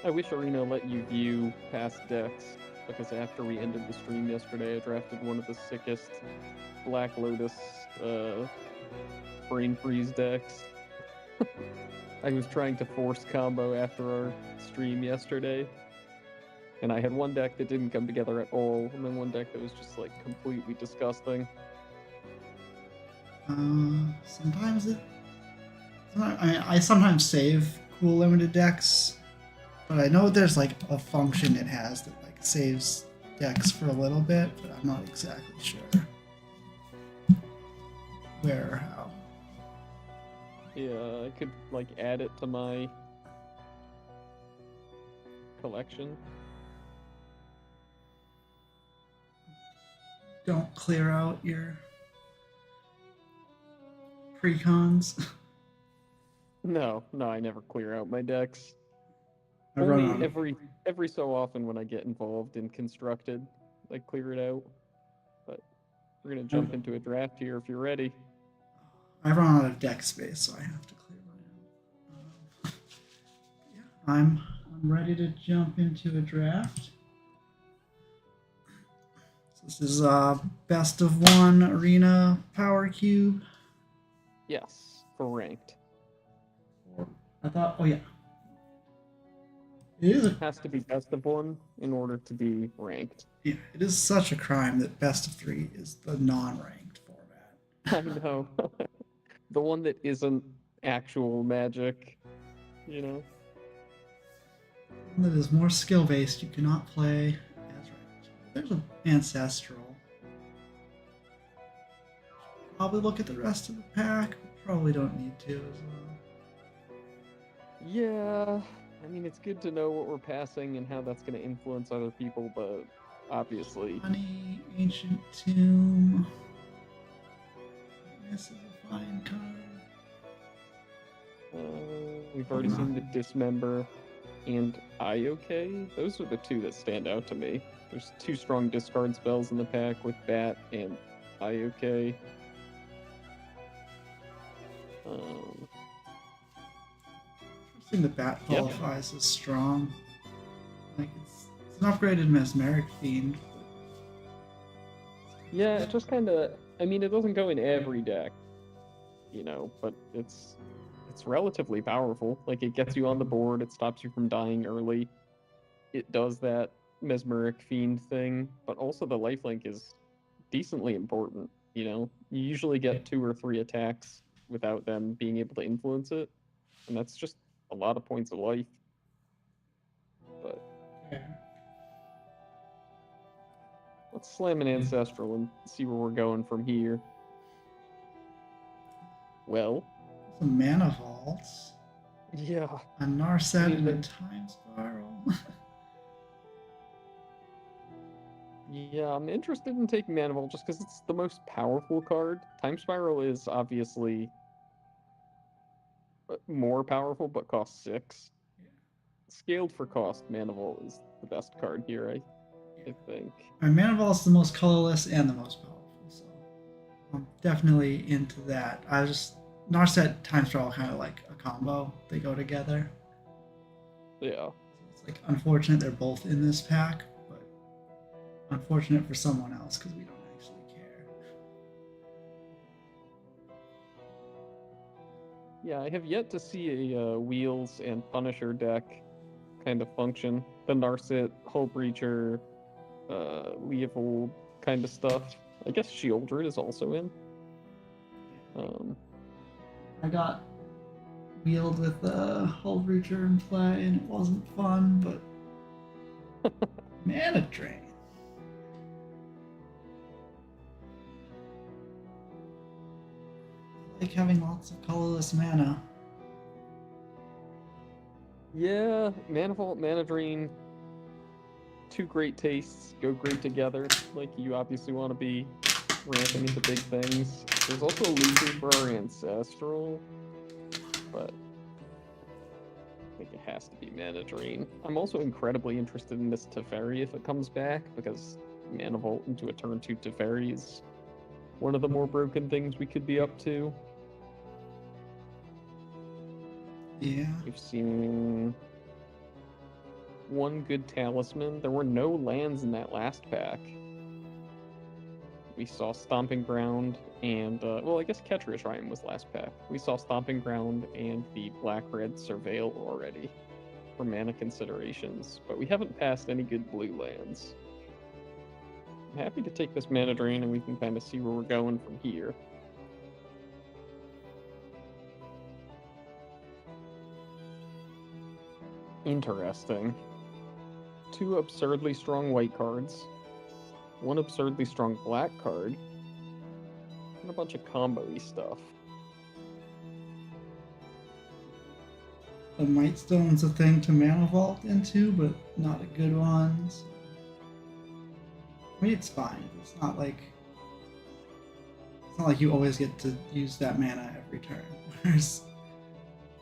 I wish Arena let you view past decks, because after we ended the stream yesterday, I drafted one of the sickest Black Lotus Brain Freeze decks. I was trying to force combo after our stream yesterday, and I had one deck that didn't come together at all, and then one deck that was just like completely disgusting. Sometimes it. I sometimes save cool limited decks, but I know there's like a function it has that like saves decks for a little bit, but I'm not exactly sure where or how. Yeah, I could like add it to my collection. Don't clear out your precons. No, I never clear out my decks. I run Only on. every so often when I get involved in constructed, I clear it out. But we're gonna jump into a draft here if you're ready. I run out of deck space, so I have to clear mine out. Yeah, I'm ready to jump into a draft. So this is best of one arena power cube. Yes, for ranked. I thought, oh yeah, it is a. It has to be best of one in order to be ranked. Yeah, it is such a crime that best of three is the non-ranked I format. know. The one that isn't actual Magic, you know? That is more skill based. You cannot play as ranked. There's an ancestral. Probably look at the rest of the pack. But probably don't need to as well. Yeah, I mean, it's good to know what we're passing and how that's going to influence other people, but obviously. Honey, Ancient Tomb. This is a fine card. We've already seen the Dismember and IOK. Those are the two that stand out to me. There's two strong discard spells in the pack with Bat and IOK. I think the Bat qualifies as strong. Like it's an upgraded Mesmeric Fiend. Yeah, it just kind of. I mean, it doesn't go in every deck, you know, but it's relatively powerful. Like, it gets you on the board, it stops you from dying early. It does that Mesmeric Fiend thing, but also the lifelink is decently important, you know? You usually get 2 or 3 attacks without them being able to influence it, and that's just a lot of points of life. But let's slam an Ancestral and see where we're going from here. Well, some mana vaults. Yeah. A Narset and a Time Spiral. Yeah, I'm interested in taking Mana Vault just because it's the most powerful card. Time Spiral is obviously more powerful, but costs 6. Scaled for cost, Mana Vault is the best card here, I think. Mana Vault's the most colorless and the most powerful, so I'm definitely into that. I just Narset Time Spiral kind of like a combo. They go together. Yeah. It's like unfortunate they're both in this pack, but unfortunate for someone else because we don't actually care. Yeah, I have yet to see a Wheels and Punisher deck kind of function. The Narset, Hull Breacher, Leovold kind of stuff. I guess Shieldred is also in. I got wheeled with Hull Breacher in play and it wasn't fun, but Mana Drain. I like having lots of colorless mana. Yeah, Mana Vault, Mana Drain, two great tastes go great together. Like, you obviously want to be ramping into big things. There's also a loser for our Ancestral, but I think it has to be Mana Drain. I'm also incredibly interested in this Teferi if it comes back, because Mana Vault into a turn 2 Teferi is one of the more broken things we could be up to. Yeah. We've seen one good talisman. There were no lands in that last pack. We saw Stomping Ground and, well, I guess Catcher's Rhyme was last pack. We saw Stomping Ground and the Black-Red Surveil already for mana considerations, but we haven't passed any good blue lands. I'm happy to take this mana drain and we can kind of see where we're going from here. Interesting. 2 absurdly strong white cards, 1 absurdly strong black card, and a bunch of combo-y stuff. The Might Stone's a thing to mana vault into, but not a good one. So. I mean, it's fine. It's not like you always get to use that mana every turn. Whereas,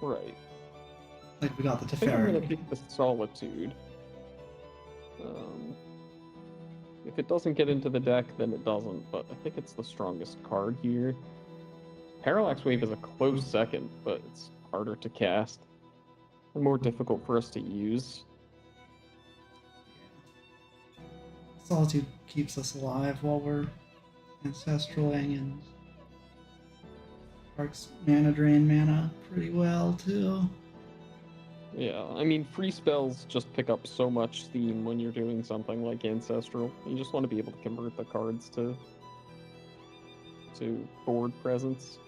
Right. like, we got the I think I'm gonna Teferi. pick the Solitude. If it doesn't get into the deck, then it doesn't, but I think it's the strongest card here. Parallax Wave is a close second, but it's harder to cast and more difficult for us to use. Solitude keeps us alive while we're ancestraling and Arcs mana drain mana pretty well too. Yeah, I mean, free spells just pick up so much steam when you're doing something like Ancestral. You just want to be able to convert the cards to board presence.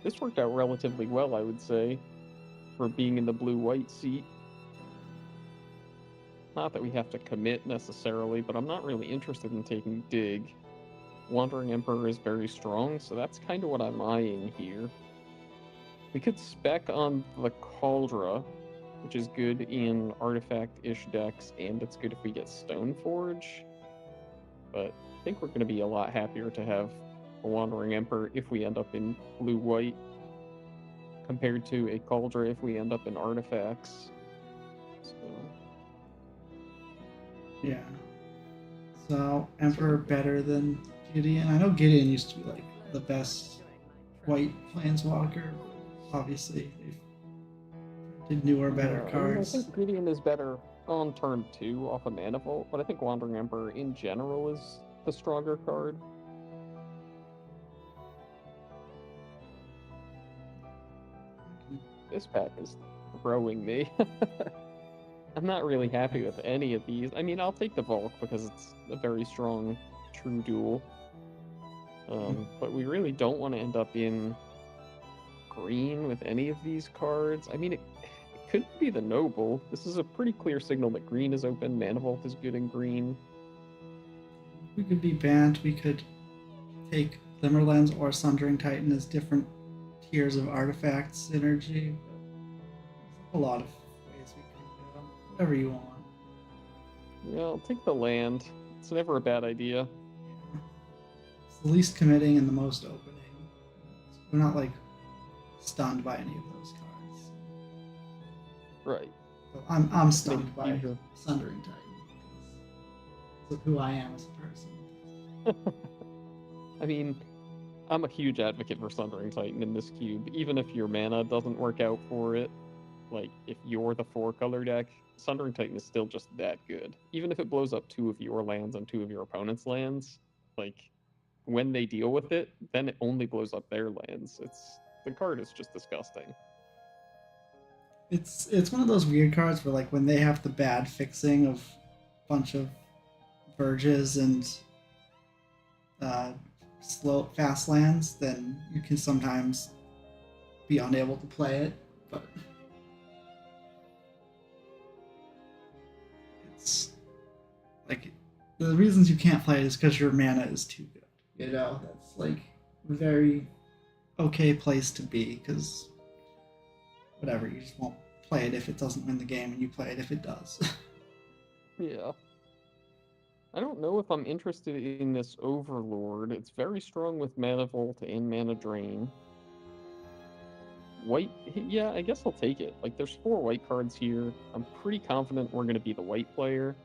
This worked out relatively well, I would say, for being in the blue-white seat. Not that we have to commit necessarily, but I'm not really interested in taking Dig. Wandering Emperor is very strong, so that's kind of what I'm eyeing here. We could spec on the Cauldra, which is good in artifact-ish decks, and it's good if we get Stoneforge. But I think we're going to be a lot happier to have a Wandering Emperor if we end up in blue-white, compared to a Cauldra if we end up in artifacts. So, Yeah. So Emperor better than Gideon. I know Gideon used to be like the best white planeswalker. Obviously, they did newer, better cards. I think Gideon is better on turn 2 off a Mana Vault, but I think Wandering Emperor in general is the stronger card. This pack is throwing me. I'm not really happy with any of these. I mean, I'll take the Volk because it's a very strong true duel. But we really don't want to end up in green with any of these cards. I mean, it could be the Noble. This is a pretty clear signal that green is open. Mana Vault is good in green. We could be banned. We could take Glimmerlens or Sundering Titan as different tiers of artifact synergy. There's a lot of ways we can go. Whatever you want. Yeah, I'll take the land. It's never a bad idea. It's the least committing and the most opening. We're not like stunned by any of those cards. Right. So I'm stunned by Either. Sundering Titan because of who I am as a person. I mean, I'm a huge advocate for Sundering Titan in this cube. Even if your mana doesn't work out for it, like, if you're the 4-color deck, Sundering Titan is still just that good. Even if it blows up 2 of your lands and 2 of your opponent's lands, like, when they deal with it, then it only blows up their lands. The card is just disgusting. It's one of those weird cards where, like, when they have the bad fixing of a bunch of Verges and slow fast lands, then you can sometimes be unable to play it. But it's like the reasons you can't play it is because your mana is too good. You know, that's like a very okay place to be, because whatever, you just won't play it if it doesn't win the game, and you play it if it does. Yeah. I don't know if I'm interested in this Overlord. It's very strong with Mana Vault and Mana Drain. White, yeah, I guess I'll take it. Like, there's 4 white cards here. I'm pretty confident we're going to be the white player.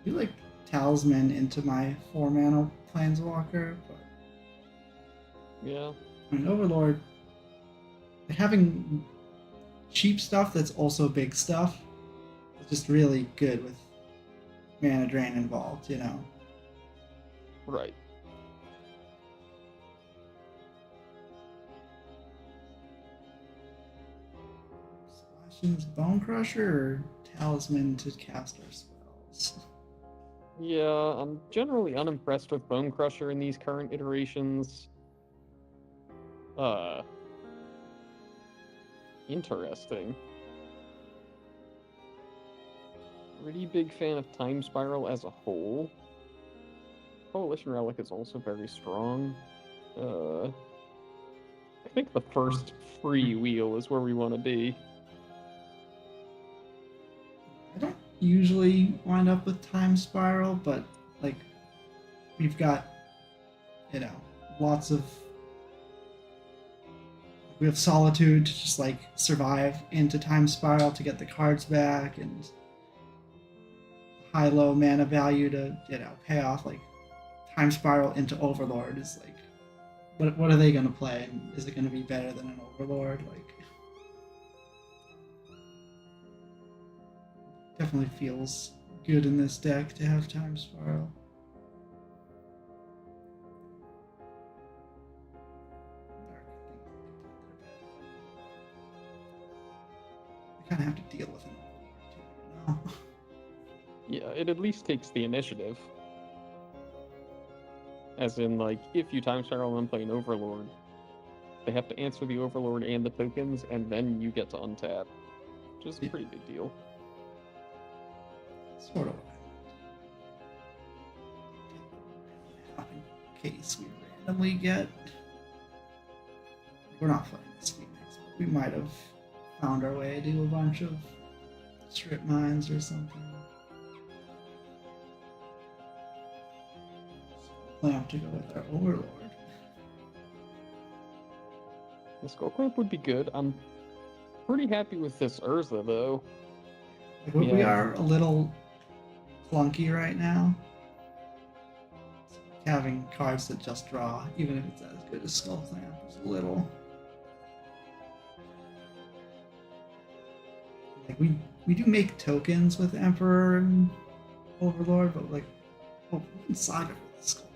I like Talisman into my 4-mana Planeswalker, but Yeah. I mean, Overlord, like, having cheap stuff that's also big stuff. It's just really good with mana drain involved, you know. Right. Splashing's Bone Crusher or Talisman to cast our spells? Yeah, I'm generally unimpressed with Bone Crusher in these current iterations. Interesting. Pretty big fan of Time Spiral as a whole. Coalition Relic is also very strong. I think the first free wheel is where we want to be. I don't usually wind up with Time Spiral, but like we've got, you know, lots of. We have Solitude to just like survive into Time Spiral to get the cards back, and high-low mana value to, you know, pay off. Like Time Spiral into Overlord is like, what are they gonna play? And is it gonna be better than an Overlord? Like, definitely feels good in this deck to have Time Spiral. I kind of have to deal with an Overlord too, you know? Yeah, it at least takes the initiative. As in, like, if you Time Spiral and play an Overlord, they have to answer the Overlord and the tokens, and then you get to untap. Which is a pretty big deal. Sort of. In case we randomly get. We're not playing this Phoenix, but we might have found our way to a bunch of strip mines or something. Plan to go with our Overlord. The Skull Clamp would be good. I'm pretty happy with this Urza, though. We are a little clunky right now. Having cards that just draw, even if it's as good as Skull Clamp, is a little. Like we do make tokens with Emperor and Overlord, but like, oh, Saga for the Skull Clamp.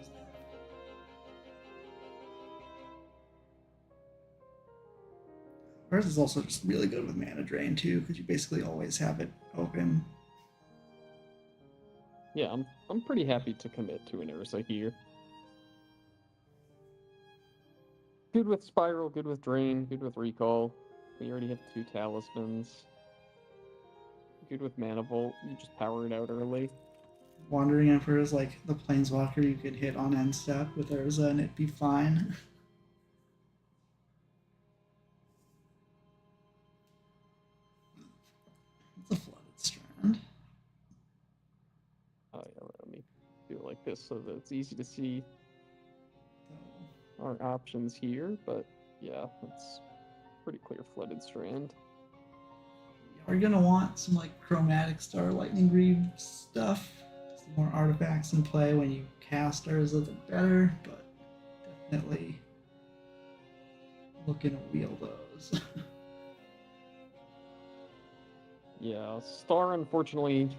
Ours is also just really good with mana drain too, because you basically always have it open. Yeah, I'm pretty happy to commit to an Urza here. Good with Spiral, good with Drain, good with Recall. We already have 2 Talismans. Good with Mana Vault, you just power it out early. Wandering Emperor is like the Planeswalker you could hit on end step with Urza and it'd be fine. It's a flooded strand. Oh yeah, let me do it like this so that it's easy to see our options here, but yeah, it's pretty clear flooded strand. Are you gonna want some like Chromatic Star Lightning Greave stuff? Some more artifacts in play when you cast Urza, the better, but definitely looking to wheel those. Yeah, Star, unfortunately,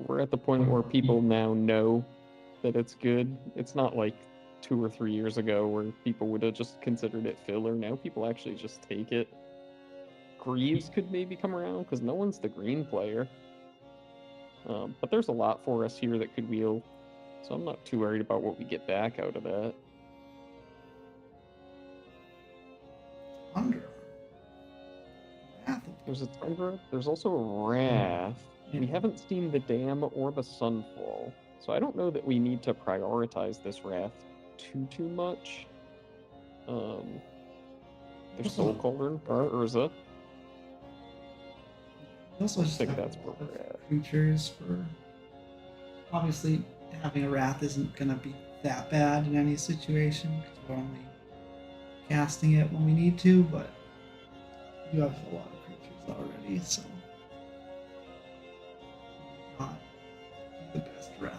we're at the point where people now know that it's good. It's not like 2 or 3 years ago where people would have just considered it filler. Now people actually just take it. Greaves could maybe come around because no one's the green player. But there's a lot for us here that could wheel, so I'm not too worried about what we get back out of that. Tundra. There's a Tundra. There's also a Wrath. We haven't seen the Dam or the Sunfall, so I don't know that we need to prioritize this Wrath too much. There's Soul Cauldron or Urza. We also just think have that's a lot where we're of at. creatures for. Obviously, having a Wrath isn't gonna be that bad in any situation because we're only casting it when we need to, but you have a lot of creatures already, so not the best Wrath.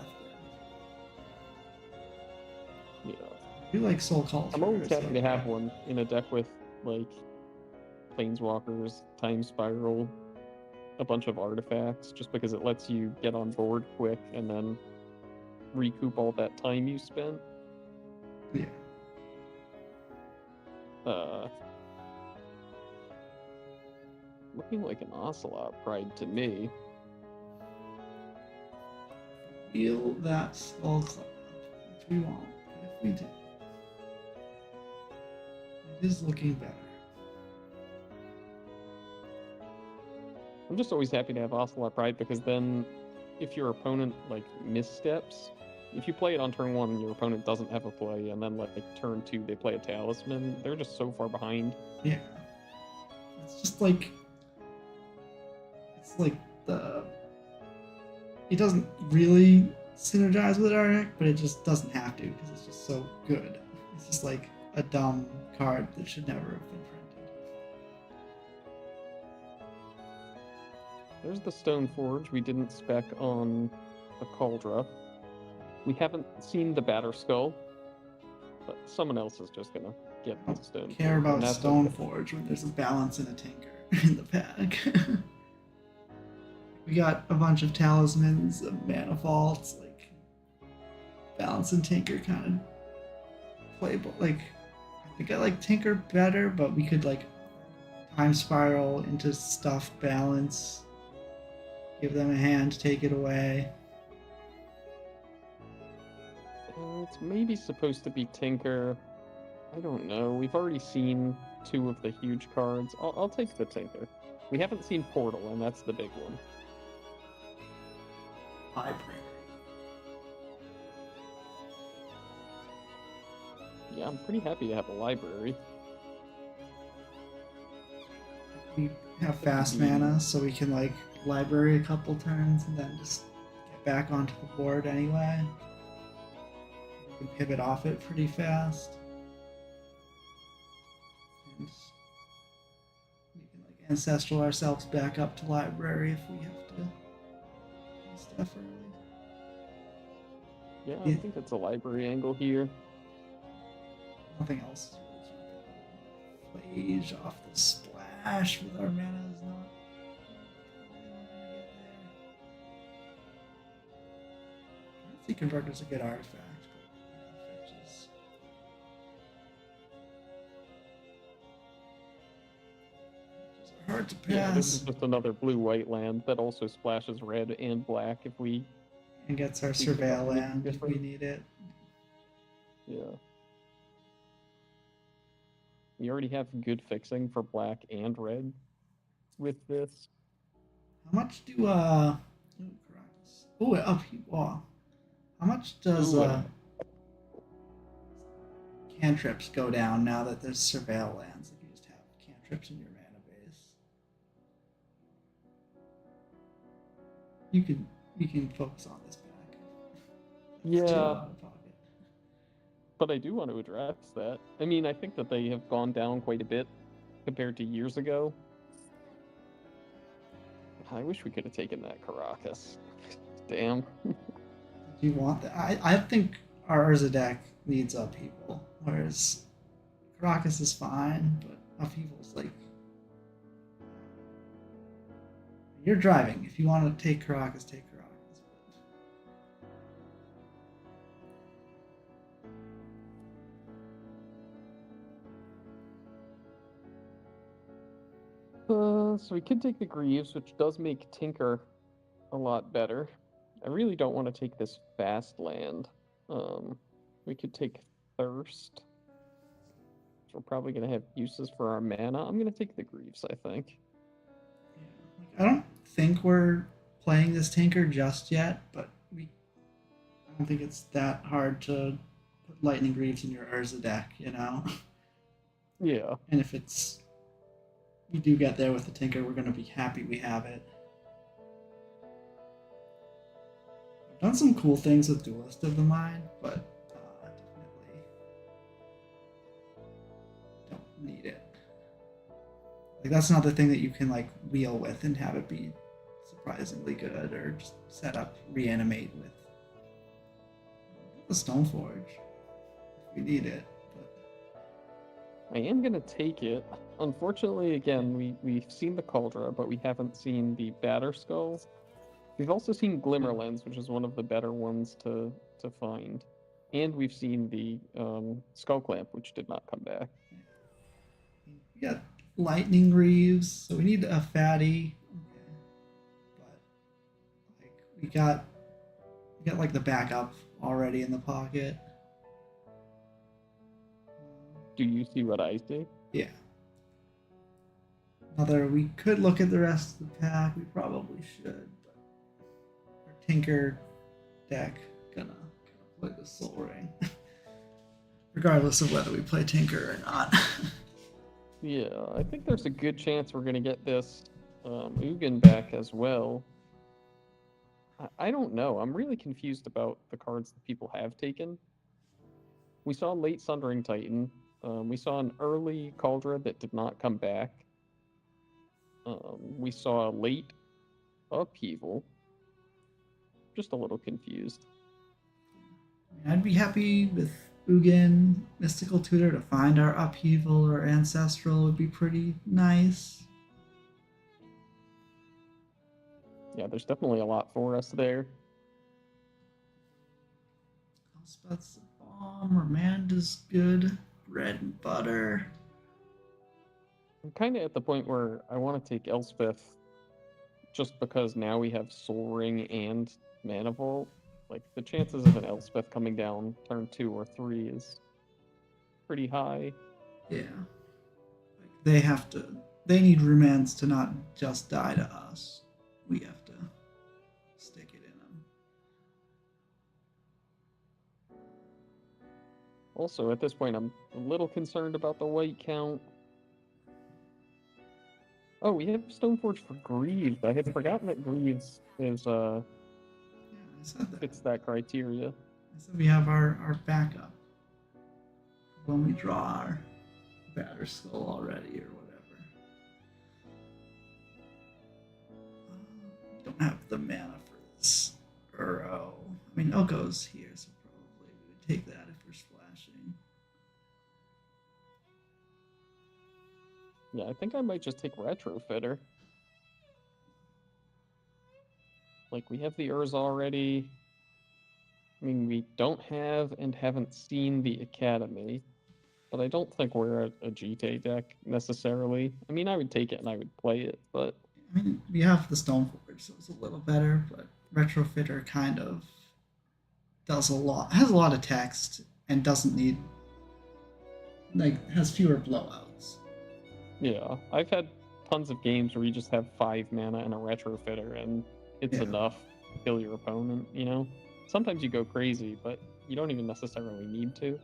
Yeah. I do like Soul Cauldron. I'm always happy to have one in a deck with like Planeswalkers, Time Spiral, a bunch of artifacts, just because it lets you get on board quick and then recoup all that time you spent. Yeah. Looking like an Ocelot Pride to me. Feel that Skull Cloud if we want. If we do, it is looking better. I'm just always happy to have Ocelot Pride because then if your opponent like missteps, if you play it on turn 1 and your opponent doesn't have a play, and then like turn 2 they play a Talisman, they're just so far behind. Yeah. It's just like it doesn't really synergize with our deck, but it just doesn't have to because it's just so good. It's just like a dumb card that should never have been printed. There's the Stoneforge we didn't spec on the Cauldra. We haven't seen the Batterskull, but someone else is just gonna get the Stoneforge. Care about and that's Stoneforge when there's a Balance and a Tinker in the pack. We got a bunch of Talismans, Mana Vaults, like Balance and Tinker kind of playable. Like, I think I like Tinker better, but we could like Time Spiral into stuff, Balance, give them a hand, take it away. It's maybe supposed to be Tinker. I don't know. We've already seen 2 of the huge cards. I'll take the Tinker. We haven't seen Portal, and that's the big one. Library. Yeah, I'm pretty happy to have a library. We have fast mana, so we can like library a couple turns and then just get back onto the board anyway. We can pivot off it pretty fast. And we can like ancestral ourselves back up to library if we have to do stuff early. Yeah, I think it's a library angle here. Nothing else. Plage off the splash with our mana is not. Currency Converter's a good artifact, but fetches. Hard to pass. Yeah, this is just another blue-white land that also splashes red and black if we... And gets our we can surveil make it land if we different. need it. Yeah. You already have good fixing for black and red with this. How much do upheaval. How much does cantrips go down now that there's surveil lands if you just have cantrips in your mana base? You can focus on this back. It's too out of pocket. But I do want to address that. I mean, I think that they have gone down quite a bit compared to years ago. I wish we could have taken that Caracas. Damn. Do you want that? I think our Urza deck needs upheaval, whereas Caracas is fine, but upheaval's like... You're driving. If you want to take Caracas, take Caracas. So we could take the Greaves, which does make Tinker a lot better. I really don't want to take this fast land. We could take Thirst. We're probably going to have uses for our mana. I'm going to take the Greaves, I think. I don't think we're playing this Tinker just yet, but I don't think it's that hard to put Lightning Greaves in your Urza deck, you know? Yeah. And if we do get there with the Tinker, we're going to be happy we have it. I've done some cool things with Duelist of the Mind, but definitely don't need it. Like, that's another thing that you can like wheel with and have it be surprisingly good, or just set up reanimate with the Stoneforge if we need it. But I am going to take it. Unfortunately, again, we've seen the Cauldra, but we haven't seen the Batterskull. We've also seen Glimmerlens, which is one of the better ones to find. And we've seen the Skull Clamp, which did not come back. We got Lightning Greaves, so we need a fatty. Okay. But like we got like the backup already in the pocket. Do you see what I see? Yeah. We could look at the rest of the pack. We probably should, but our Tinker deck gonna play the Soul Ring, regardless of whether we play Tinker or not. Yeah, I think there's a good chance we're gonna get this Ugin back as well. I don't know. I'm really confused about the cards that people have taken. We saw late Sundering Titan. We saw an early Cauldra that did not come back. We saw a late Upheaval. Just a little confused. I'd be happy with Ugin, Mystical Tutor to find our Upheaval or Ancestral would be pretty nice. Yeah, there's definitely a lot for us there. Elspeth's a bomb, Ramanda's good, bread and butter. I'm kind of at the point where I want to take Elspeth just because now we have Soul Ring and Mana Vault. Like, the chances of an Elspeth coming down turn 2 or 3 is pretty high. Yeah. Like they need Rumans to not just die to us. We have to stick it in them. Also, at this point, I'm a little concerned about the white count. Oh, we have Stoneforge for Greaves. I had forgotten that Greaves is Yeah, I said that. fits that criteria. I said we have our backup when we draw our Batterskull already or whatever. We don't have the mana for this Uro. I mean, Oko's here, so probably we would take that if we're splashing. Yeah, I think I might just take Retrofitter. Like, we have the Urza already. I mean, we don't have and haven't seen the Academy, but I don't think we're a GT deck necessarily. I mean, I would take it and I would play it, but... I mean, we have the Stoneforge, so it's a little better, but Retrofitter kind of has a lot of text and doesn't need, like, has fewer blowouts. Yeah, I've had tons of games where you just have 5 mana and a Retrofitter, and it's enough to kill your opponent, you know? Sometimes you go crazy, but you don't even necessarily need to.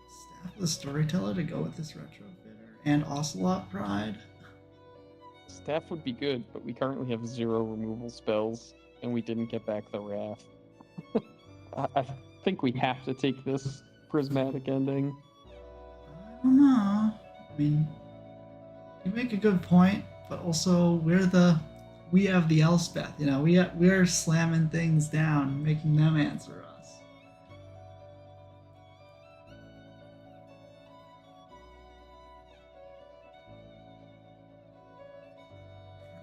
Staff of the Storyteller to go with this Retrofitter, and Ocelot Pride. Staff would be good, but we currently have 0 removal spells, and we didn't get back the Wrath. I think we have to take this prismatic ending. I don't know. I mean, you make a good point, but also we have the Elspeth, you know, we're slamming things down, making them answer us.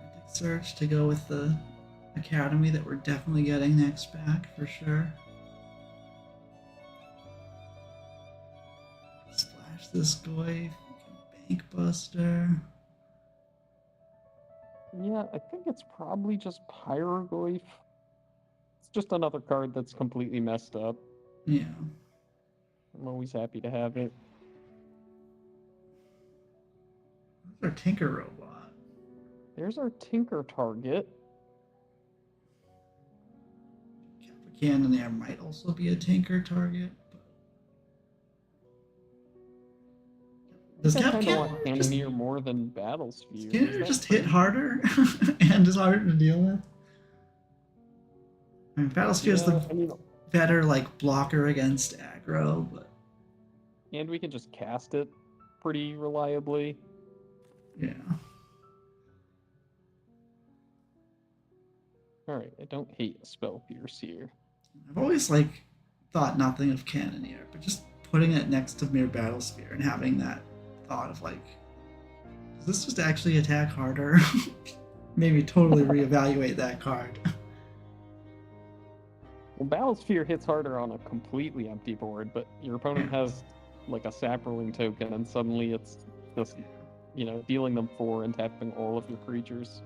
Frantic Search to go with the Academy that we're definitely getting next back for sure. Splash this Goy, Bank Buster. Yeah, I think it's probably just Pyroglyph. It's just another card that's completely messed up. Yeah. I'm always happy to have it. Where's our Tinker Robot? There's our Tinker target. Cannoneer might also be a Tinker target. Does I kind of want Cannoneer Cannoneer more than Battlesphere. Cannoneer just hit harder and is harder to deal with? I mean, Battlesphere's the better like blocker against aggro, but and we can just cast it pretty reliably. yeah. Alright, I don't hate a Spell Pierce here. I've always thought nothing of Cannoneer, but just putting it next to Mere Battlesphere and having that thought of like, does this just actually attack harder? Maybe totally reevaluate that card. Well, Battlesphere hits harder on a completely empty board, but your opponent has like a Saproling token, and suddenly it's just, dealing them 4 and tapping all of your creatures.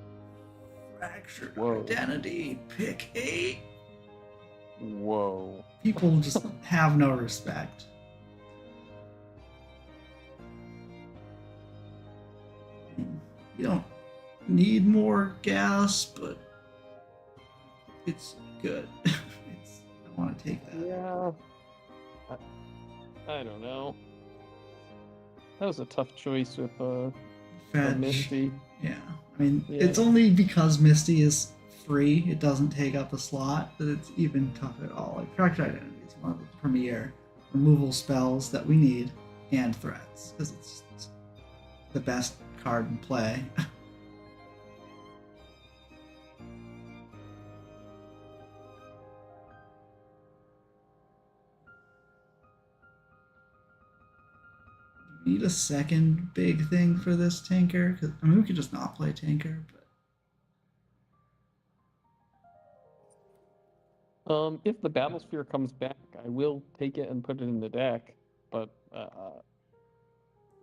Fractured identity, pick 8. Whoa. People just have no respect. You don't need more gas, but it's good. I want to take that. Yeah. I don't know. That was a tough choice with Misty. Yeah. I mean, it's only because Misty is free, it doesn't take up a slot, that it's even tough at all. Like, Fractured Identity is one of the premier removal spells that we need, and threats, because it's the best card in play. Need a second big thing for this Tinker? Because I mean, we could just not play Tinker, but if the Battlesphere comes back, I will take it and put it in the deck. But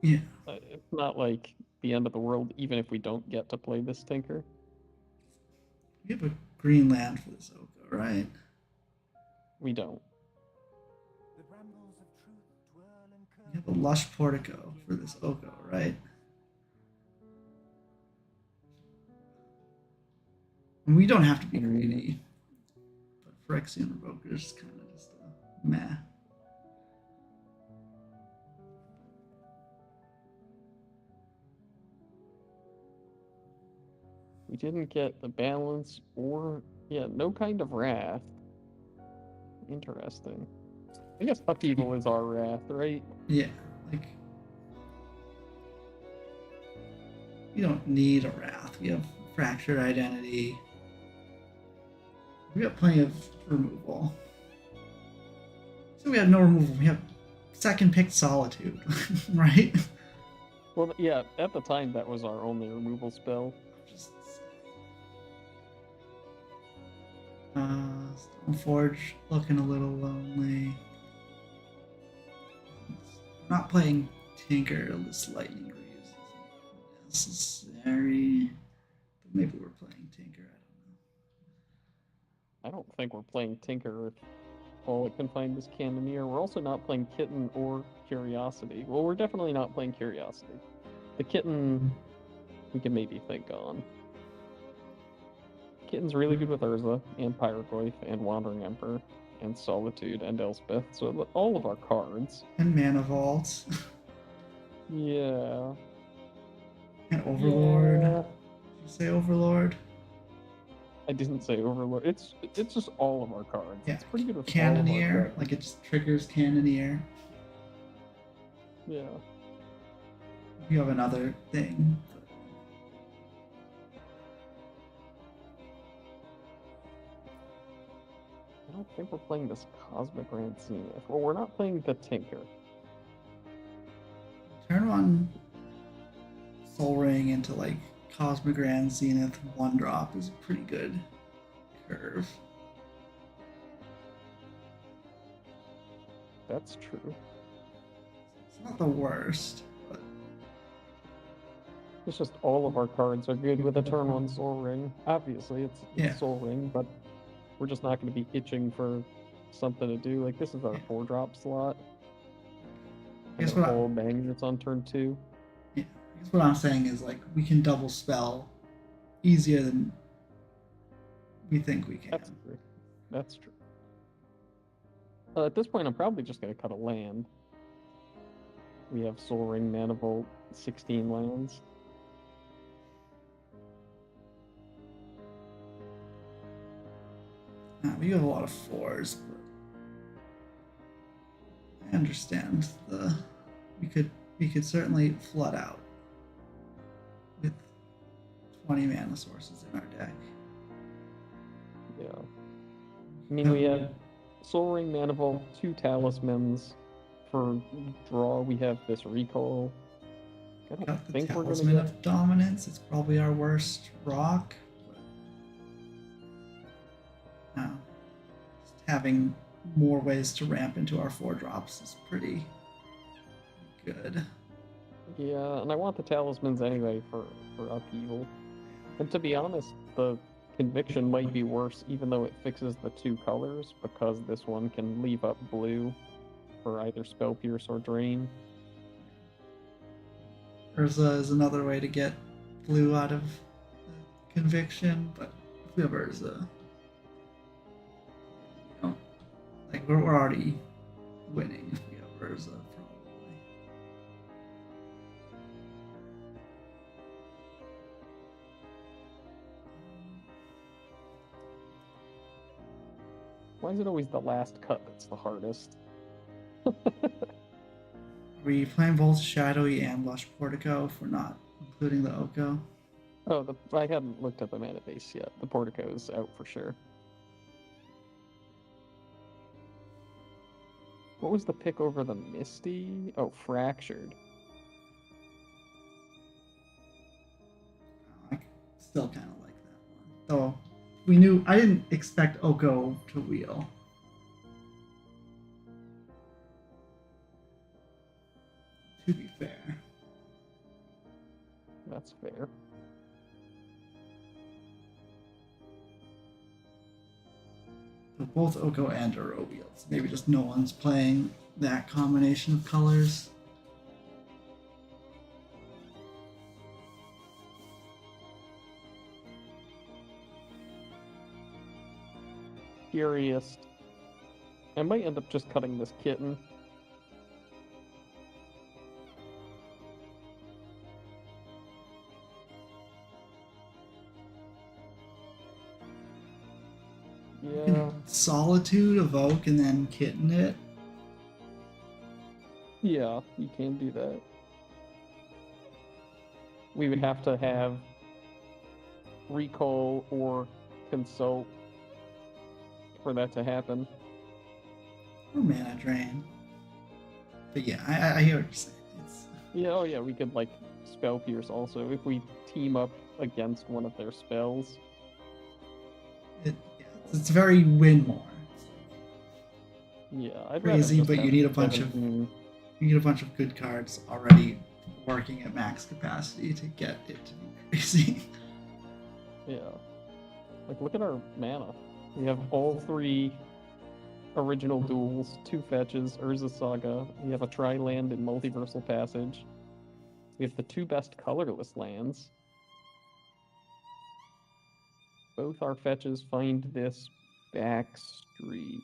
yeah, it's not like the end of the world, even if we don't get to play this Tinker. We have a green land for this Oko, right? We don't. We have a Lush Portico for this Oko, right? And we don't have to be greedy. But Phyrexian Revoker is kind of just a meh. We didn't get the balance or, no kind of wrath. Interesting. I guess Upheaval is our wrath, right? Yeah, like, we don't need a wrath. We have Fractured Identity. We got plenty of removal. So we have no removal. We have second picked Solitude, right? Well, yeah, at the time that was our only removal spell. Stoneforge looking a little lonely. Not playing Tinker, this Lightning Greaves isn't necessary. But maybe we're playing Tinker, I don't think we're playing Tinker if all it can find is Cannoneer. We're also not playing Kitten or Curiosity. Well, we're definitely not playing Curiosity. The Kitten we can maybe think on. Kitten's really good with Urza, and Pyroglyph, and Wandering Emperor, and Solitude, and Elspeth, so all of our cards. And Mana Vault. Yeah. And Overlord. Yeah. Did you say Overlord? I didn't say Overlord. It's just all of our cards. Yeah. It's pretty good with Cannoneer, all of our cards. like it just triggers Cannoneer. Yeah. You have another thing. I don't think we're playing this Cosmic Grand Zenith. Well, we're not playing the Tinker. Turn on Soul Ring into like Cosmic Grand Zenith 1-drop is a pretty good curve. That's true. It's not the worst, but It's just all of our cards are good with a turn 1 Soul Ring. Obviously, it's Soul Ring, but we're just not going to be itching for something to do. Like, this is our 4-drop slot. I guess and all bangers on turn 2. Yeah, I guess what I'm saying is, like, we can double spell easier than we think we can. That's true. That's true. At this point, I'm probably just going to cut a land. We have Soul Ring, Mana Vault, 16 lands. We have a lot of 4s, but I understand we could certainly flood out with 20 mana sources in our deck. Yeah. I mean, we have Soul Ring, Mana Vault, 2 Talismans. For draw, we have this Recall. I don't Got the think we're gonna Talisman get... of Dominance. It's probably our worst rock. But, just having more ways to ramp into our 4-drops is pretty good. Yeah, and I want the talismans anyway for upheaval. And to be honest, the conviction might be worse even though it fixes the 2 colors, because this one can leave up blue for either Spell Pierce or Drain. Urza is another way to get blue out of conviction, but if we have Urza, like we're already winning if we have Urza, probably. Why is it always the last cut that's the hardest? Are we playing both Shadowy and Lush Portico if we're not including the Oko? Oh, I hadn't looked at the mana base yet. The Portico's out for sure. What was the pick over the Misty? Oh, Fractured. I still kind of like that one. Though I didn't expect Oko to wheel. To be fair. That's fair. So both Oko and Uro wheels. Maybe just no one's playing that combination of colors. Curious. I might end up just cutting this kitten. Yeah. Solitude, Evoke, and then Kitten it. Yeah, you can do that. We would have to have Recall or Consult for that to happen. Or Mana Drain. But yeah, I hear what you're saying. Yeah, oh yeah, we could like Spell Pierce also if we team up against one of their spells. It's very win more. Yeah, I'd Crazy, rather just but you have need a bunch of 17. you need a bunch of good cards already working at max capacity to get it to be crazy. Yeah. Like, look at our mana. We have all 3 original duels, 2 fetches, Urza Saga. We have a tri-land in Multiversal Passage. We have the 2 best colorless lands. Both our fetches find this back street.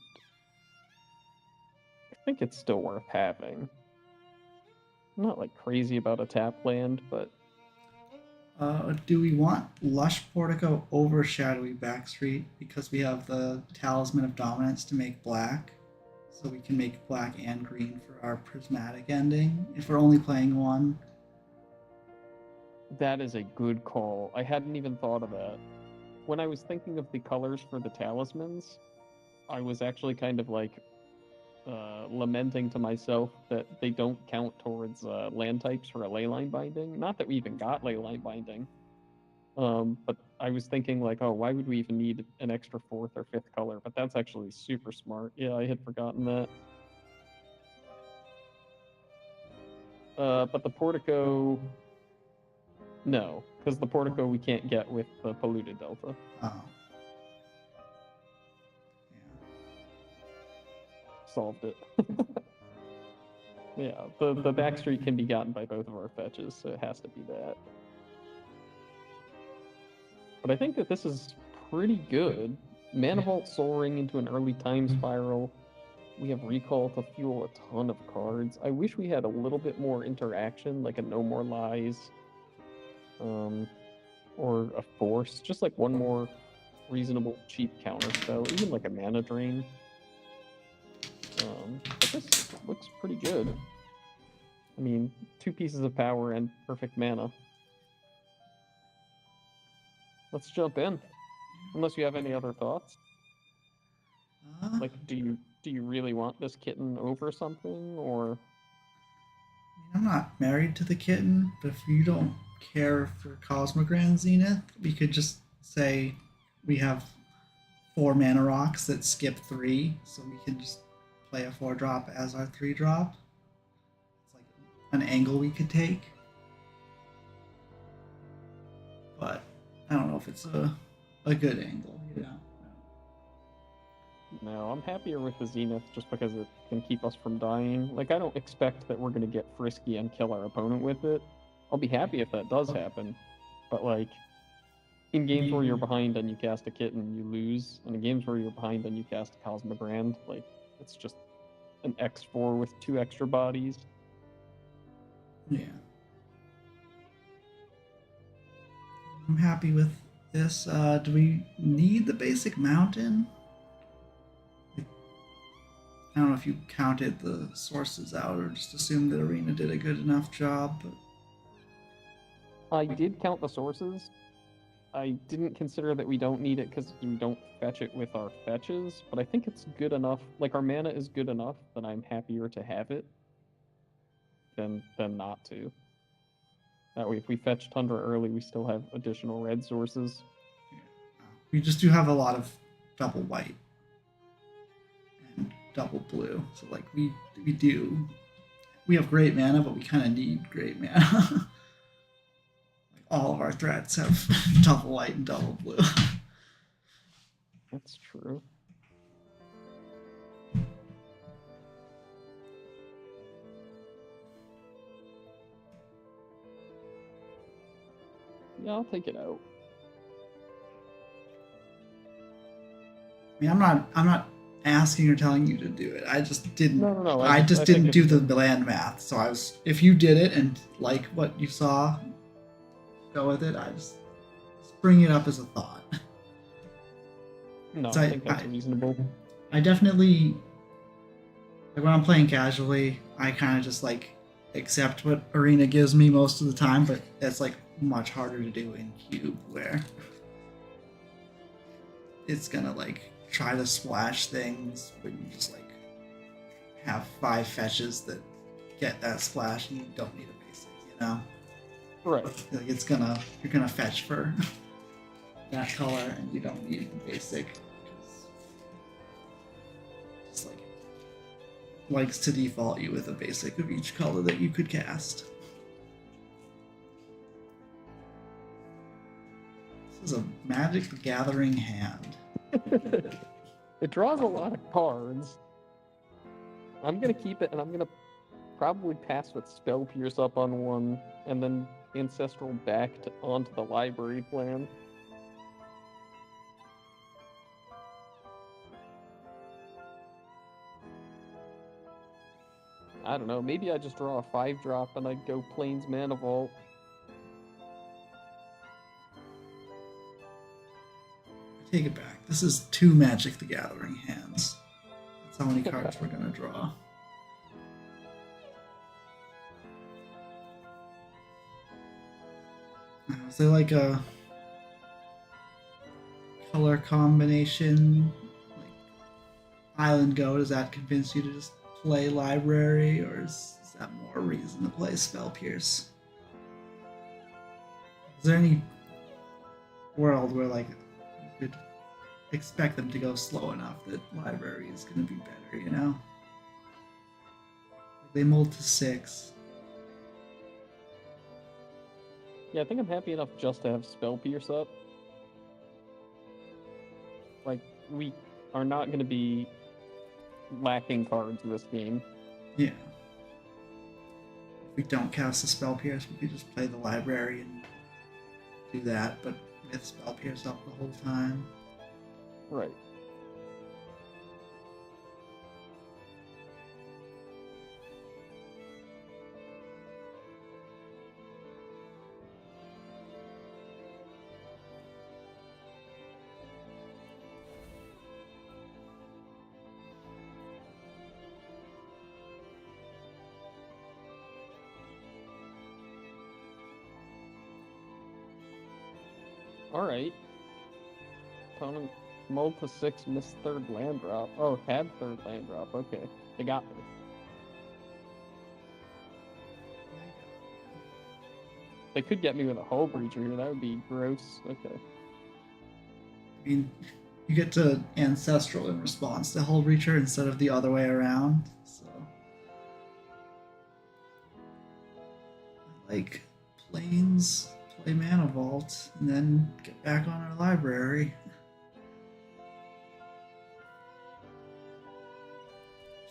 I think it's still worth having. I'm not like crazy about a tap land, but Do we want Lush Portico over Shadowy Backstreet because we have the Talisman of Dominance to make black? So we can make black and green for our prismatic ending if we're only playing one. that is a good call. I hadn't even thought of that. When I was thinking of the colors for the talismans, I was actually kind of like lamenting to myself that they don't count towards land types for a leyline binding. Not that we even got leyline binding, but I was thinking like, oh, why would we even need an extra 4th or 5th color? But that's actually super smart. Yeah, I had forgotten that. But the Portico, no, because the Portico we can't get with the Polluted Delta. Oh. Solved it. Yeah, the backstreet can be gotten by both of our fetches, so it has to be that. But I think that this is pretty good. Mana Vault Soul Ring into an early time spiral. We have Recall to fuel a ton of cards. I wish we had a little bit more interaction, like a No More Lies, or a Force. Just like one more reasonable cheap counter spell, even like a Mana Drain. But this looks pretty good. I mean, 2 pieces of power and perfect mana. Let's jump in. Unless you have any other thoughts. Like, do you really want this kitten over something, or? I'm not married to the kitten, but if you don't care for Cosmogrand Zenith, we could just say we have 4 mana rocks that skip 3, so we can just play a 4-drop as our 3-drop. It's like an angle we could take. But I don't know if it's a good angle, you know. No, I'm happier with the Zenith just because it can keep us from dying. Like, I don't expect that we're going to get frisky and kill our opponent with it. I'll be happy if that does happen. But, like, in games where you're behind and you cast a kitten, you lose. And in games where you're behind and you cast a Cosmogrand, like, it's just an X4 with 2 extra bodies. Yeah. I'm happy with this. Do we need the basic mountain? I don't know if you counted the sources out or just assumed that Arena did a good enough job. But I did count the sources. I didn't consider that we don't need it because we don't fetch it with our fetches, but I think it's good enough. Like, our mana is good enough that I'm happier to have it than not to. That way, if we fetch Tundra early, we still have additional red sources. We just do have a lot of double white and double blue. So, like, we have great mana, but we kind of need great mana. Like, all of our threats have double white and double blue. That's true. Yeah, I'll take it out. I mean, I'm not asking or telling you to do it. I just didn't. No. I just didn't do the land math. So if you did it and like what you saw, go with it. I just bring it up as a thought. No, I think that's reasonable. I definitely, like, when I'm playing casually, I kind of just like accept what Arena gives me most of the time, but it's like much harder to do in Cube where it's gonna like try to splash things when you just like have 5 fetches that get that splash and you don't need a basic, you know? Right. Like you're gonna fetch for that color and you don't need a basic because it's like likes to default you with a basic of each color that you could cast. This is a Magic the Gathering hand. It draws a lot of cards. I'm gonna keep it, and I'm gonna probably pass with Spell Pierce up on one, and then Ancestral back onto the library plan. I don't know, maybe I just draw a 5-drop and I go Plains Mana Vault. I take it back. This is 2 Magic the Gathering hands. That's how many cards we're gonna draw. Is there like a color combination? Like Island Go, does that convince you to just play Library, or is that more reason to play Spell Pierce? Is there any world where like you could expect them to go slow enough that Library is going to be better, you know? They mold to 6. Yeah, I think I'm happy enough just to have Spell Pierce up. Like, we are not going to be lacking cards this game. Yeah. If we don't cast the Spell Pierce, we could just play the Library and do that, but with Spell Pierce up the whole time. Right. Alright. Opponent mulled to 6, missed 3rd land drop. Oh, had 3rd land drop. Okay. They got me. They could get me with a Hull Breacher here. That would be gross. Okay. I mean, you get to Ancestral in response to Hull Breacher instead of the other way around. So, like Plains, play Mana Vault, and then get back on our library.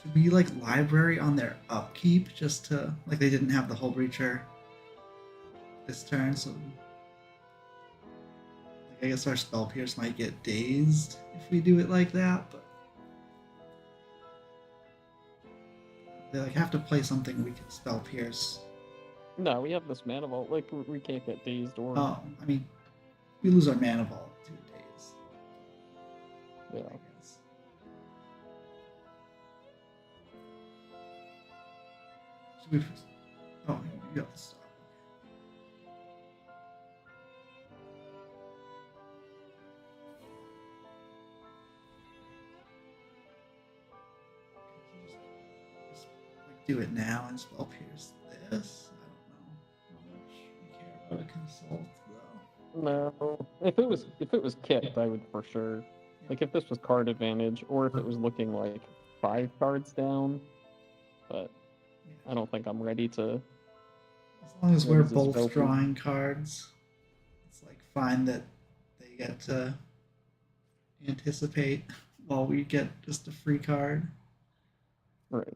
Should we like library on their upkeep just to like they didn't have the Hull Breacher this turn, so like, I guess our Spell Pierce might get dazed if we do it like that, but they like have to play something we can Spell Pierce. No, we have this Mana Vault. Like, we can't get dazed or... Oh, I mean, we lose our Mana Vault 2 days. Yeah. I guess. Should we... Oh, you have to stop. Just like, do it now and Spell Pierce this. I don't know how much we care about a consult though. No. If it was kicked, I would for sure. Like, if this was card advantage, or if it was looking like 5 cards down, but I don't think I'm ready to... As long as What we're is this, both Belfry? drawing cards, it's like fine that they get to anticipate while we get just a free card. Right.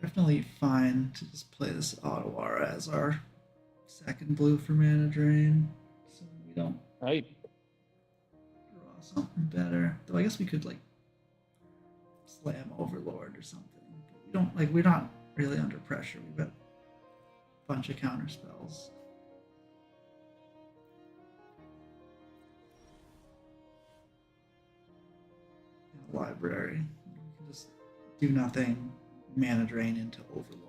Definitely fine to just play this Ottawara as our second blue for mana drain, so we don't Right. draw something better. Though I guess we could like slam Overlord or something. But we don't like we're not really under pressure. We've got a bunch of counter spells. In the library, we can just do nothing, mana drain into Overlord.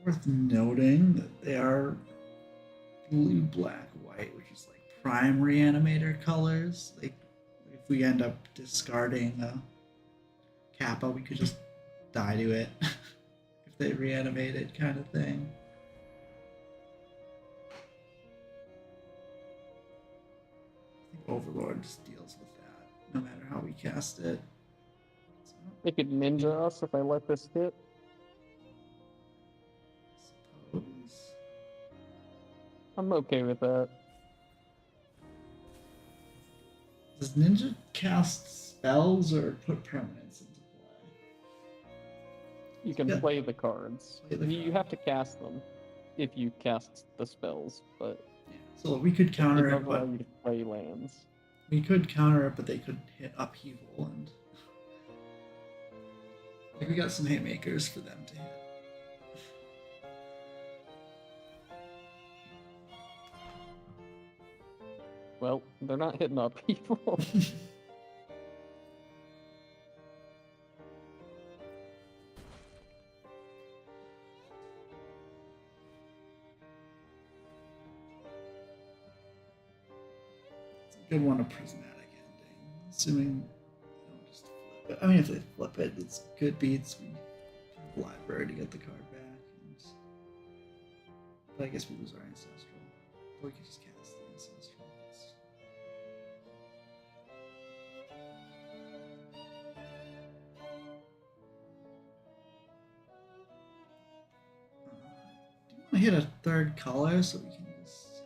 It's worth noting that they are blue, black, white, which is like prime reanimator colors. Like if we end up discarding a Kappa, we could just die to it if they reanimate it, kind of thing. I think Overlord just deals with that, no matter how we cast it. So, They could ninja us if I let this hit. I suppose. I'm okay with that. Does Ninja cast spells or put permanents into play? You can Yeah. play the cards. Play the You have to cast them if you cast the spells, but Yeah. So we could it counter it, doesn't but allow you to play lands. we could counter it, but they could hit upheaval and like we got some haymakers for them to hit. Well, they're not hitting up people. It's a good one, a prismatic ending. Assuming they don't just flip it. I mean, if they flip it, it's good beats. We have the library to get the card back. And... But I guess we lose our ancestral. Or we could just cast the ancestral. Do you want to hit a third color so we can just...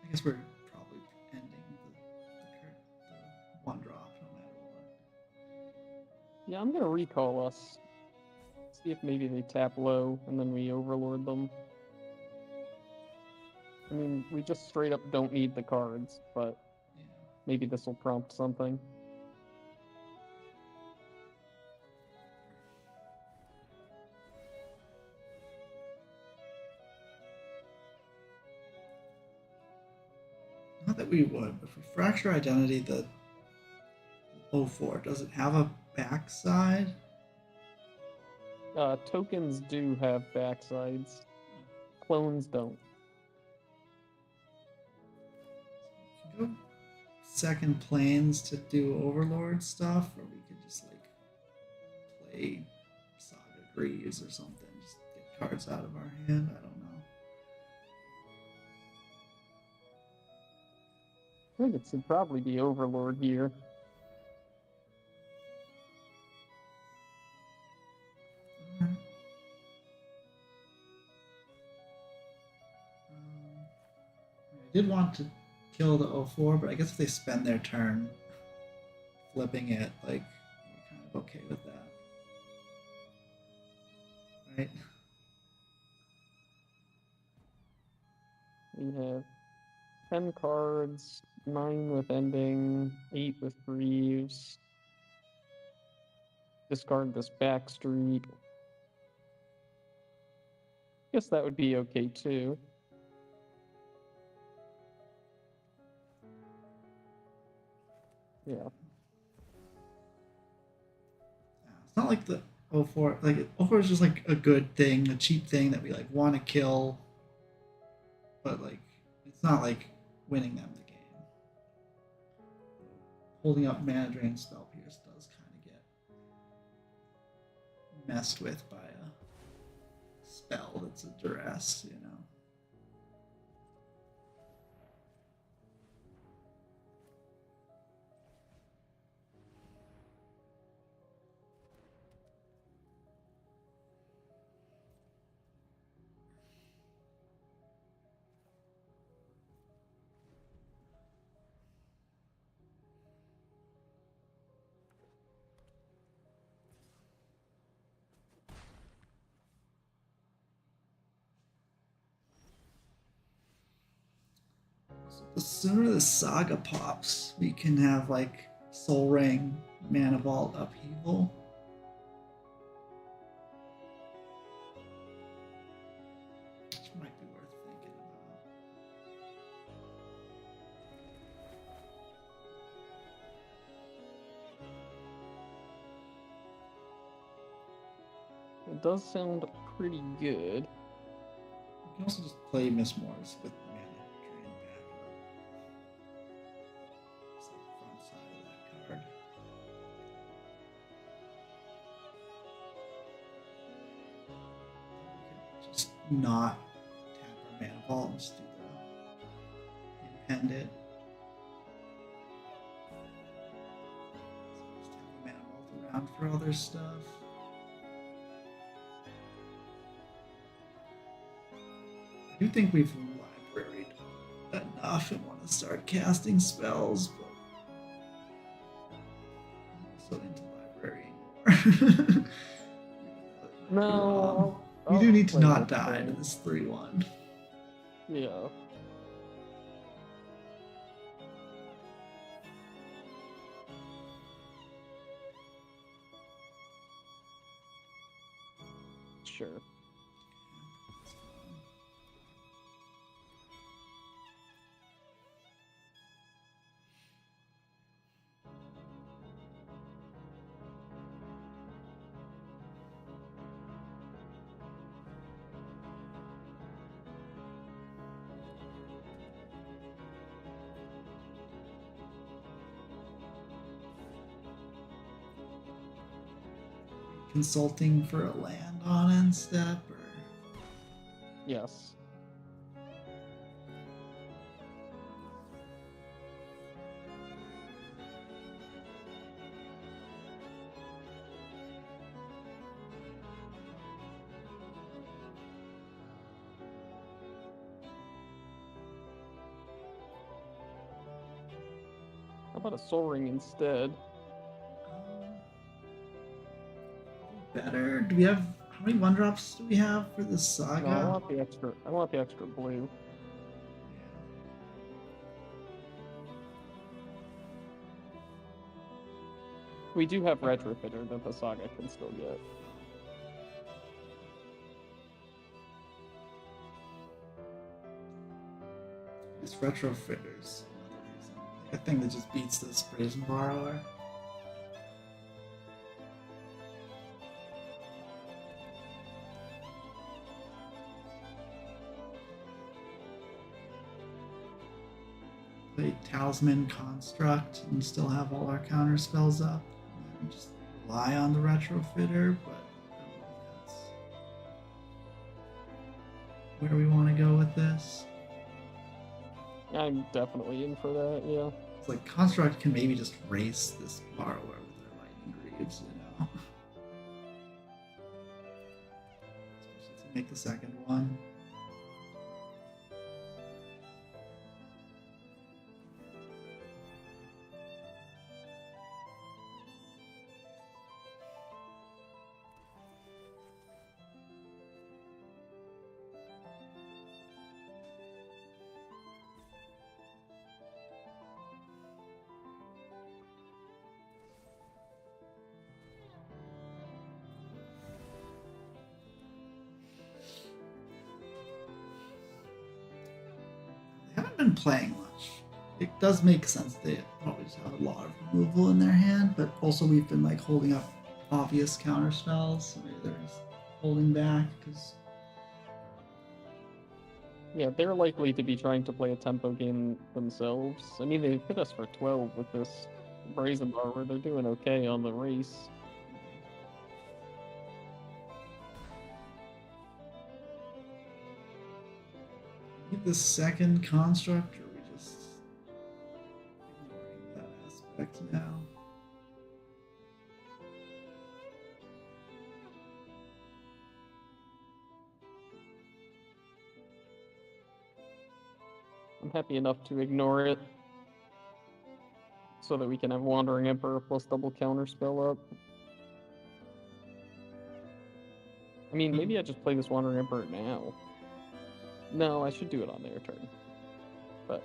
I guess we're probably ending the one drop no matter what. Yeah, I'm gonna recall us. See if maybe they tap low and then we overlord them. I mean, we just straight up don't need the cards, but Yeah. maybe this will prompt something. we would, but for Fracture Identity, the 04, does it have a backside? Tokens do have backsides. Clones don't. We can go second planes to do Overlord stuff, or we could just like play Saga Greaves or something, just get cards out of our hand. I don't know. I think it should probably be Overlord here. Alright. I did want to kill the 04, but I guess if they spend their turn flipping it, like, we're kind of okay with that. Right? We have 10 cards, 9 with Ending, 8 with Greaves. Discard this Backstreet. Guess that would be okay too. Yeah. It's not like the 04, like 04 is just like a good thing, a cheap thing that we like want to kill, but like it's not like winning them the game. Holding up Mana Drain Spell Pierce does kind of get messed with by a spell that's a duress, you know. The sooner the Saga pops, we can have like Soul Ring, Mana Vault, Upheaval. Which might be worth thinking about. It does sound pretty good. We can also just play Miss Morris with Mana Drain back up. It's the front side of that card. We could just not tap our Mana Vault and just do the Impend it. So just have the Mana Vault around for other stuff. I do think we've libraried enough and want to start casting spells, but I'm also into librarying more. No. We do I'll need to play not with die to them. this 3-1. Yeah. Sure. Consulting for a land on end step, or Yes. How about a Soul Ring instead? better. Do we have how many 1-drops do we have for the Saga? No, I want the extra. I want the extra blue. We do have Retrofitter that the Saga can still get. These retrofitters, another a thing that just beats this Brazen Borrower. Play Talisman Construct and still have all our counter spells up. And just rely on the Retrofitter, but I don't know if that's where we want to go with this. I'm definitely in for that, yeah. It's like Construct can maybe just race this Borrower with their Lightning Greaves, you know? Especially to make the second one. Haven't been playing much. It does make sense they probably just have a lot of removal in their hand, but also we've been like holding up obvious counter spells. So maybe they're just holding back because Yeah, they're likely to be trying to play a tempo game themselves. I mean, they hit us for 12 with this Brazen Borrower. They're doing okay on the race. need the second construct, or are we just ignoring that aspect now? I'm happy enough to ignore it so that we can have Wandering Emperor plus double counterspell up. I mean, maybe I just play this Wandering Emperor now. No, I should do it on their turn. But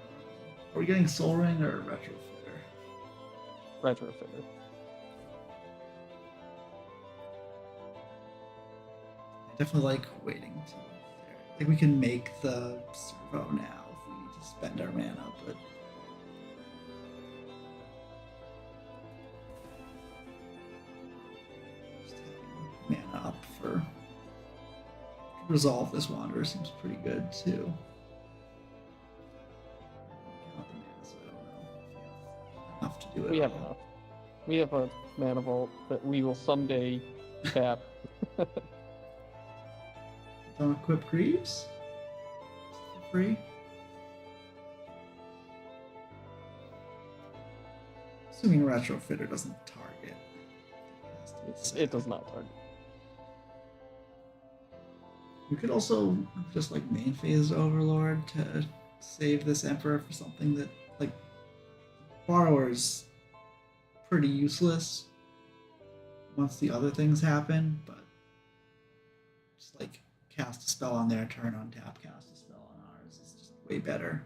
Are we getting Soul Ring or Retrofitter? Retrofitter. I definitely like waiting till there. I think we can make the servo now if we need to spend our mana, but just having mana up for resolve this Wanderer seems pretty good too. Count the mana, so I don't know if we have enough to do it. We have all. enough. We have a mana vault that we will someday tap. Don't equip Greaves? For free? Assuming Retrofitter doesn't target. It has to be set. It does not target. We could also just like main phase Overlord to save this Emperor for something that, like, Borrower's pretty useless once the other things happen, but just like cast a spell on their turn, untap, cast a spell on ours is just way better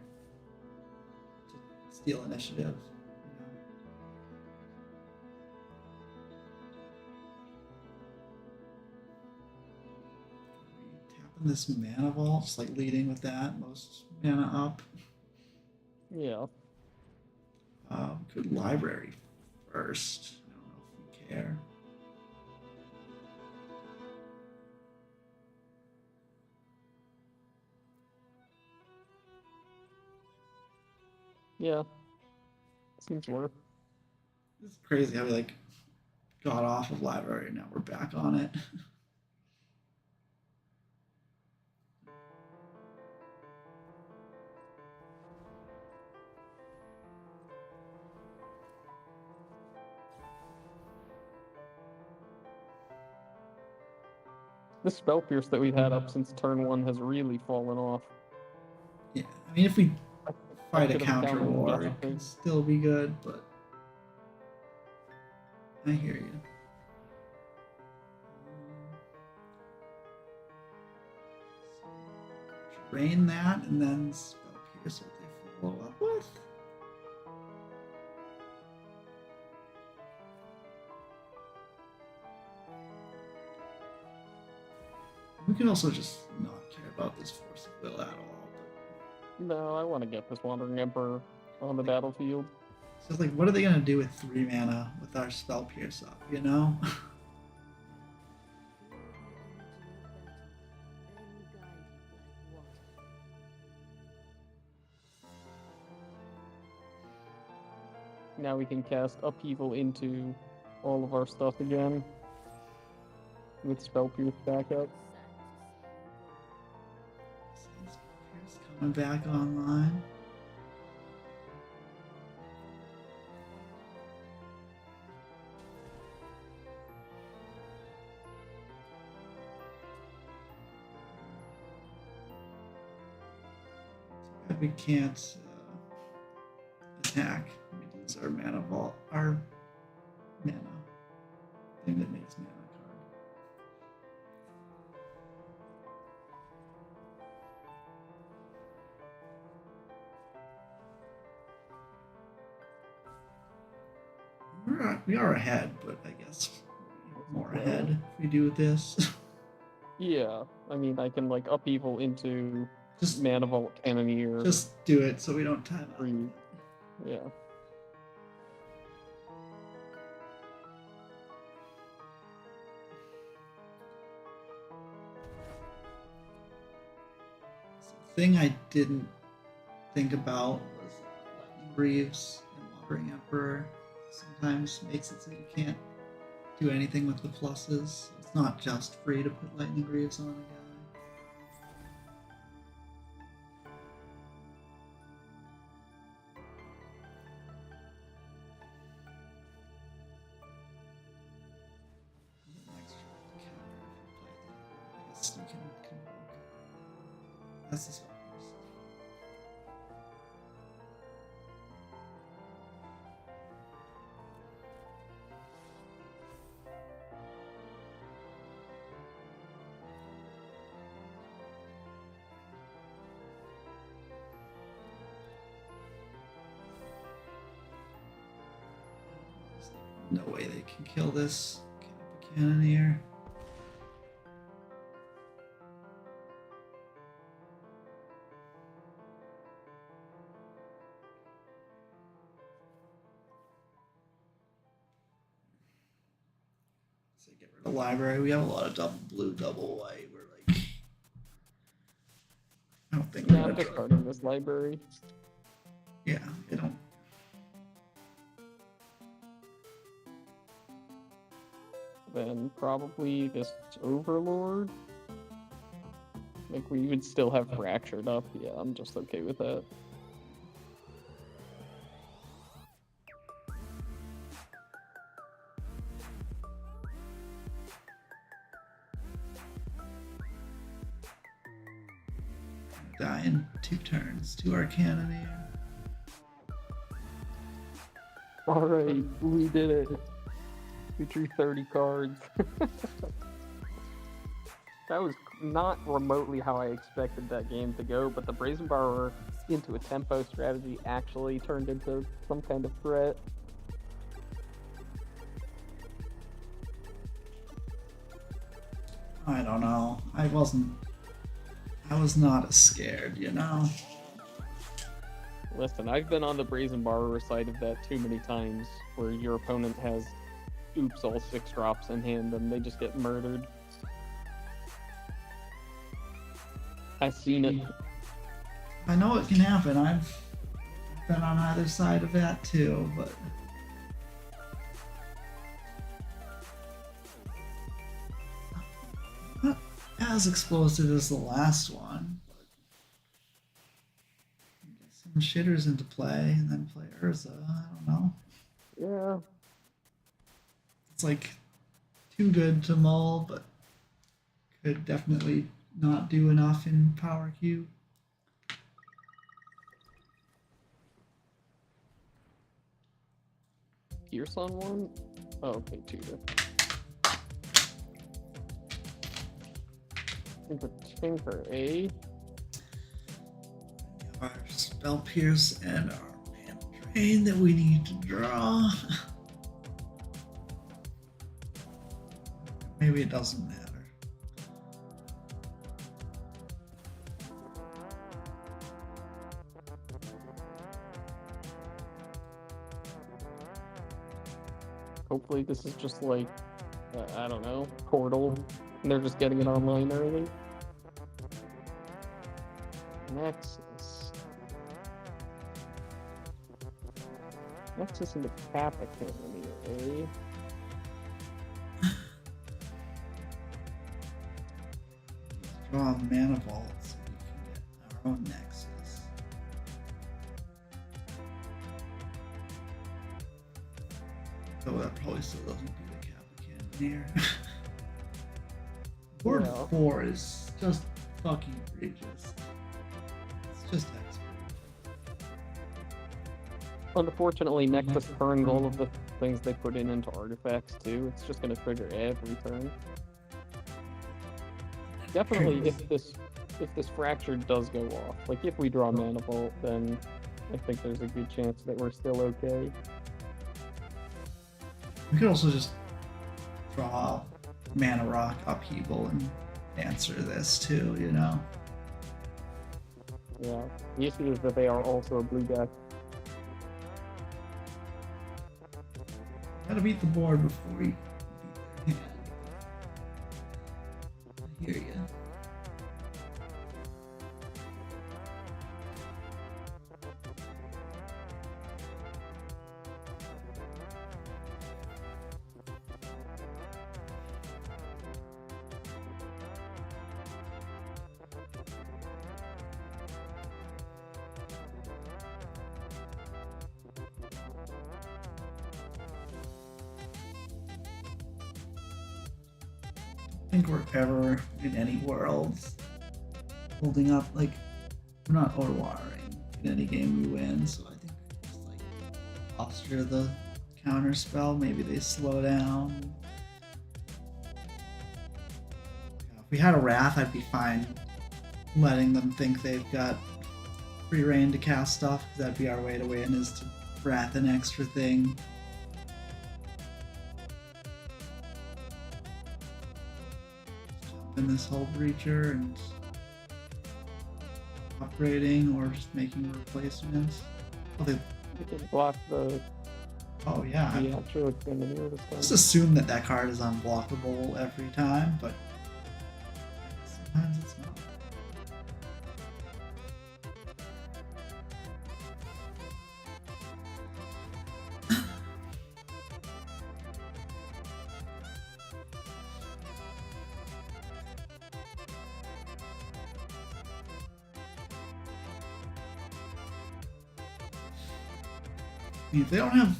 to steal initiative. You know? Tapping this mana vault, just like leading with that, most mana up. Yeah. Good library first. I don't know if we care. Yeah. Seems worth. It's crazy how we like got off of library and now we're back on it. The Spell Pierce that we've had up since turn 1 has really fallen off. Yeah, I mean if we fight a could've counter countered war, Death it Ring. can still be good, but I hear you. Drain that and then spell pierce what they follow up with. We can also just not care about this force of will at all. No, I want to get this Wandering Emperor on the battlefield. So it's like, what are they gonna do with 3 mana with our spell pierce up? You know. Now we can cast Upheaval into all of our stuff again with Spell Pierce backup. Pierce coming back online. We can't attack. We lose our mana vault, our mana thing that makes mana card. We are ahead, but I guess we're more ahead if we do this. Yeah, I mean, I can like Upheaval into Just Mana Vault Cannoneer. Just do it so we don't time out. Yeah. The thing I didn't think about was Lightning Greaves and Wandering Emperor sometimes makes it so you can't do anything with the pluses. It's not just free to put Lightning Greaves on a guy. You can convoke. That's the spell. No way they can kill this Cannoneer. Get rid of library. We have a lot of double blue, double white. We're like, I don't think we're discarding this library. Yeah, I don't. Then probably this Overlord. Like we would still have Fractured up. Yeah, I'm just okay with that. Die in 2 turns to our Cannoneer. Alright, we did it. We drew 30 cards. That was not remotely how I expected that game to go, but the Brazen Borrower into a tempo strategy actually turned into some kind of threat. I don't know. I was not as scared, you know? Listen, I've been on the Brazen Borrower side of that too many times, where your opponent has oops all 6 drops in hand and they just get murdered. I've seen it. I know it can happen. I've been on either side of that too, but not as explosive as the last one. Get some shitters into play and then play Urza. I don't know. Yeah. It's like too good to mull, but could definitely not do enough in power cube. Pierce on one? Oh, okay, 2 Tinker, eh? Our spell pierce and our mana drain that we need to draw. Maybe it doesn't matter. Hopefully this is just like, I don't know, Portal, and they're just getting it online early. Nexus. Nexus into Capricorn here, eh? Draw a mana vault so we can get our own Nexus. Though that probably still doesn't beat a Capricorn here. Board 4 is just fucking egregious. It's just expert. Unfortunately, Nexus turns all of the things they put into artifacts too. It's just gonna trigger every turn. Definitely, if this fracture does go off, like if we draw Mana Vault, then I think there's a good chance that we're still okay. We could also just draw Mana Rock Upheaval and answer this too, you know? Yeah. The issue is that they are also a blue deck. Gotta beat the board before you beat their hand. I hear ya. I think we're ever in any worlds holding up, like, we're not auto-watering in any game we win, so I think just like posture the counter spell, maybe they slow down. If we had a Wrath, I'd be fine letting them think they've got free reign to cast stuff, because that'd be our way to win, is to Wrath an extra thing. In this whole breacher and upgrading or just making replacements. Oh, they can block the. Oh yeah. The actual extended here this time. Just assume that that card is unblockable every time, but sometimes it's not. I mean, if they don't have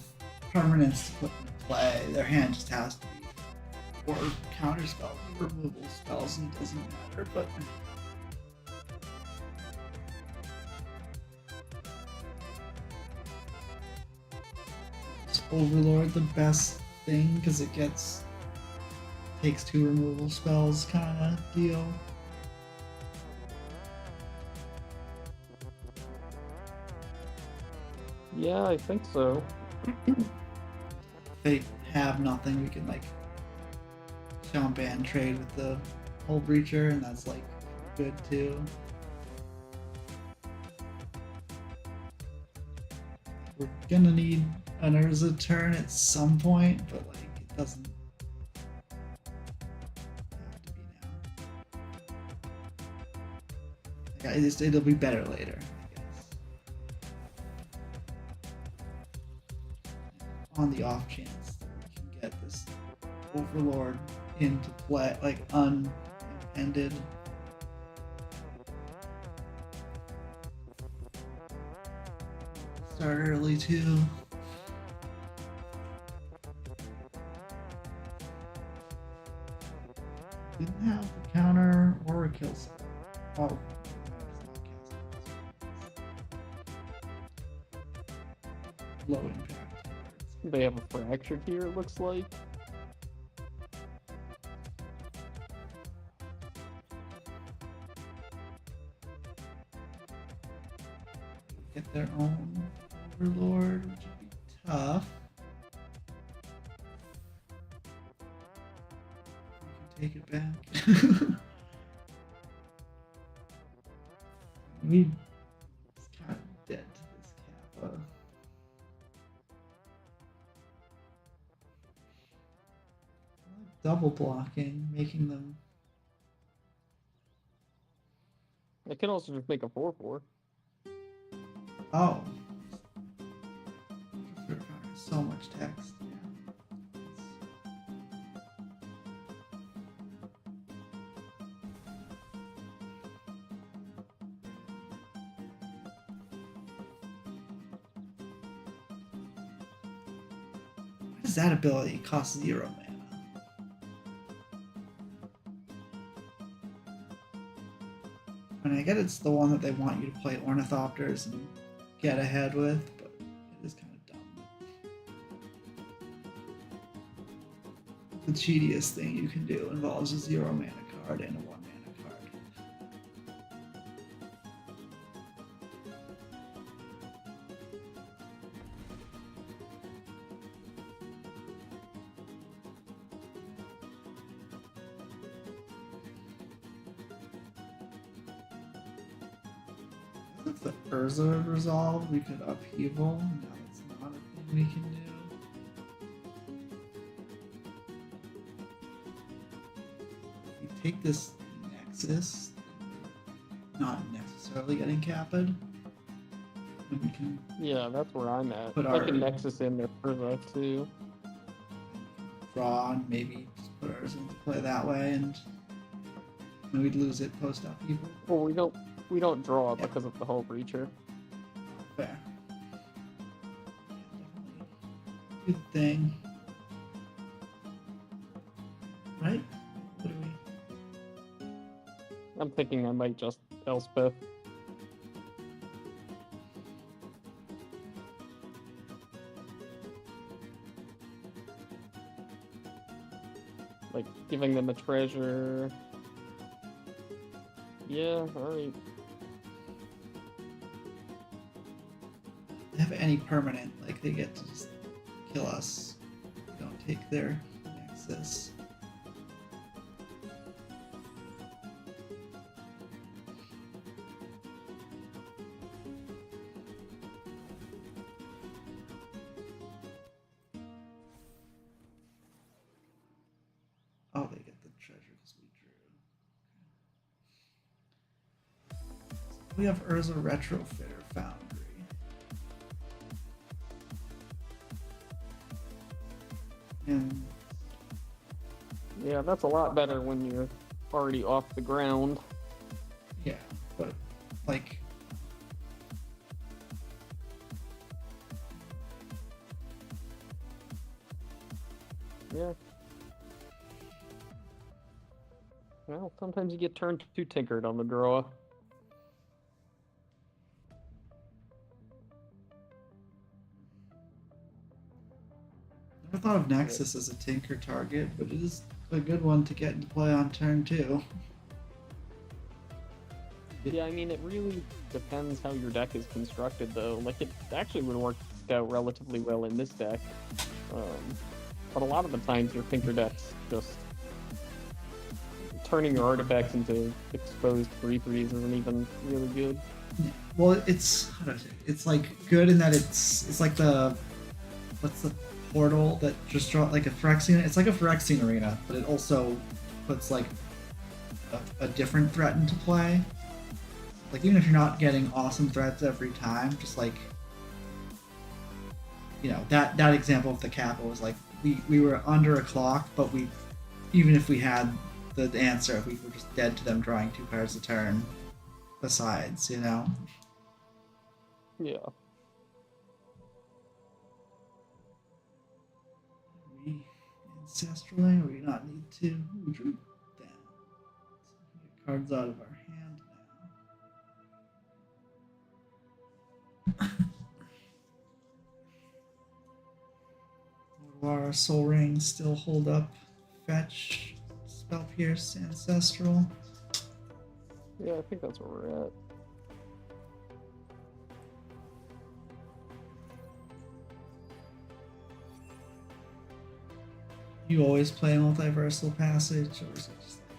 permanents to put in play, their hand just has to be or counter spells, removal spells, and it doesn't matter, but is Overlord the best thing because it takes 2 removal spells kind of deal? Yeah, I think so. They have nothing, we can like jump and trade with the Hull Breacher, and that's like good too. We're gonna need an Urza turn at some point, but like it doesn't have to be now. It'll be better later. On the off chance that we can get this Overlord into play, like unended. Start early too. Didn't have the counter or a kill spell. Oh. Low impact. They have a fractured here, it looks like. Get their own Overlord, which would be tough. We can take it back. We it's kind of dead to this Kappa. double blocking, making them. I can also just make a 4/4. Oh. So much text. Yeah. What does that ability cost 0 mana? And I get it's the one that they want you to play Ornithopters and get ahead with, but it is kind of dumb. The cheatiest thing you can do involves a 0 mana card and a 1 mana card. If the Urza would resolve, we could upheaval. No, it's not a thing we can do. If we take this Nexus, not necessarily getting capped, then we can Yeah, that's where I'm at. Put I our- can Nexus in there for that too. draw and maybe just put ours into play that way, and we'd lose it post upheaval. Well, we don't draw Yeah. because of the whole breacher. Fair. Good thing. Right? What do we... I'm thinking I might just Elspeth. Like, giving them a treasure. Yeah, alright. They have any permanent, like they get to just kill us. We don't take their Nexus. Oh, they get the treasure because we drew. We have Urza Retrofitter Foundry. And Yeah, that's a lot better when you're already off the ground. yeah, but like Yeah. Well, sometimes you get turned too tinkered on the draw. never thought of Nexus as a tinker target, but it is a good one to get into play on turn 2. Yeah, I mean, it really depends how your deck is constructed, though. Like, it actually would work out relatively well in this deck. But a lot of the times, your Tinker deck's just turning your artifacts into exposed 3/3s isn't even really good. Well, it's how do I say it? It's like good in that it's like the what's the portal that just draw like a Phyrexian. It's like a Phyrexian arena, but it also puts like a different threat into play. Like even if you're not getting awesome threats every time, just like that example of the Kappa was like we were under a clock, but we even if we had the answer, we were just dead to them drawing 2 cards a turn. Besides, Yeah. we ancestrally, or we not need to. We drew down. So we get cards out of our hand now. Will our soul rings still hold up? Fetch, spell pierce, ancestral. Yeah, I think that's where we're at. You always play Multiversal Passage, or is it just like...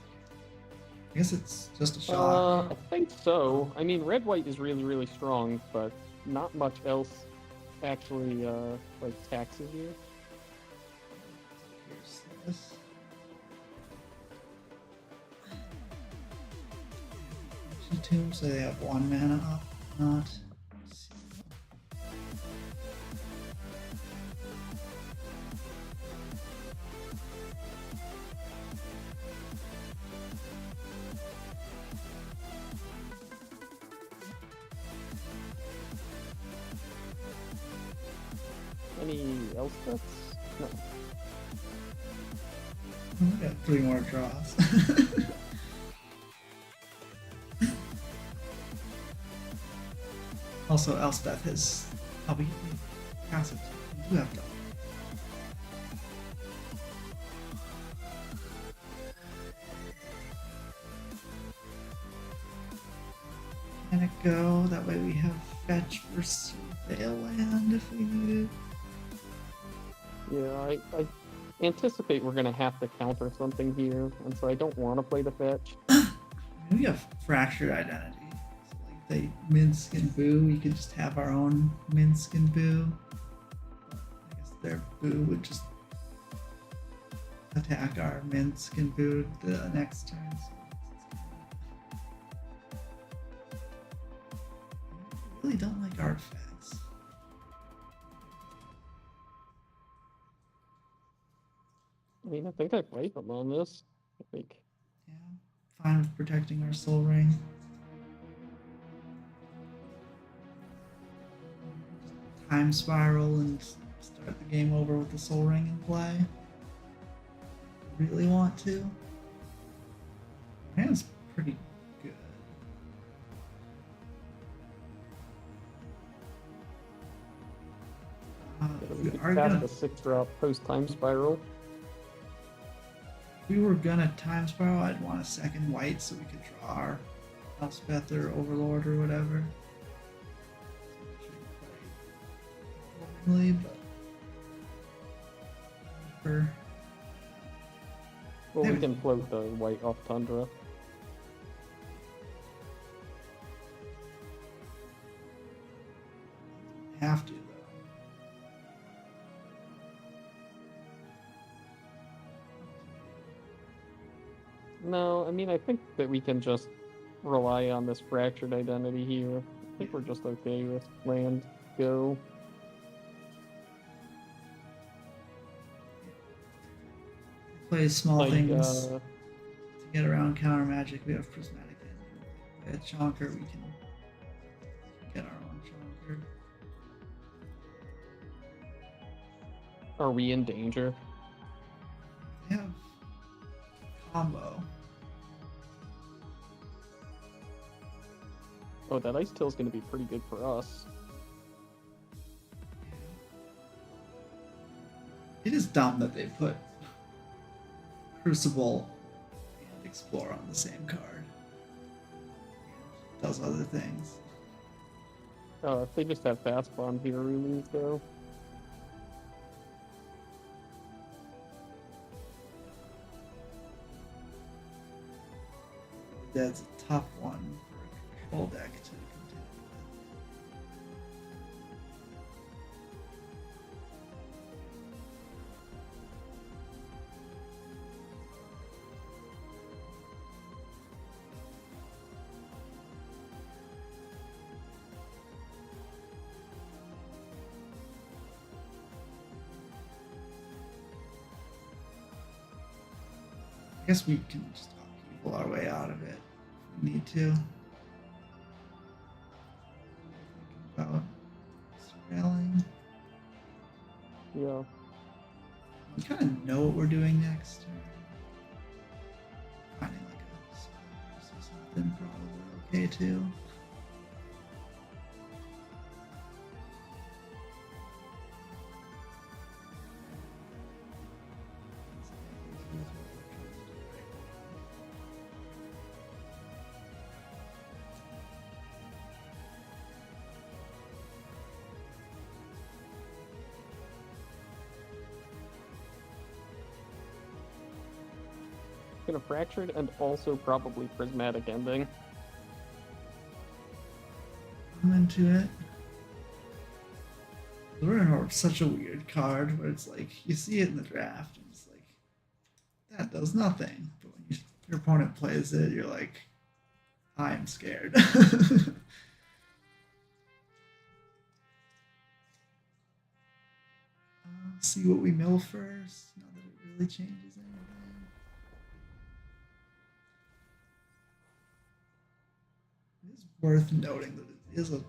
I guess it's just a shock. I think so. I mean, red-white is really, really strong, but not much else actually, like, taxes you. Here's this. Tomb, so they have 1 mana up, not 0. Any else bets? No. We got 3 more draws. Also, Elspeth has. Oh, we passive. You have done. Can it go? That way we have fetch for Surveil land if we need it. Yeah, I anticipate we're gonna have to counter something here, and so I don't want to play the fetch. We have fractured identity. So like they Minsk and Boo, we could just have our own Minsk and Boo. But I guess their Boo would just attack our Minsk and Boo the next turn. So I really don't like artifacts. I mean, I think I played them on this. I think. Yeah, fine with protecting our Soul Ring. Time Spiral and start the game over with the Soul Ring in play. Really want to. Hand's pretty good. We could cast a 6-drop post time spiral. If we were gonna Time Spiral, I'd want a second white so we could draw our Elspeth or Overlord or whatever. But Well, we can float the white off Tundra. have to though. No, I mean, I think that we can just rely on this fractured identity here. I think we're just okay with land go. Play small things uh, to get around counter magic. We have prismatic end. Play a chonker, we can get our own chonker. Are we in danger? They have combo. Oh, that Ice Till's going to be pretty good for us. It is dumb that they put Crucible and Explore on the same card. It does other things. If they just have fast bomb here, remove though. That's a tough one for a control deck to contend with. I guess we can just pull our way out of it if we need to. About surveilling. Yeah. We kind of know what we're doing next. Finding like a spurs or something probably okay too. Gonna fractured and also probably prismatic ending. I'm into it. Lurinor is such a weird card where it's like you see it in the draft and it's like that does nothing, but when your opponent plays it, you're like, I'm scared. See what we mill first. Not that it really changes anything. It is worth noting that it is a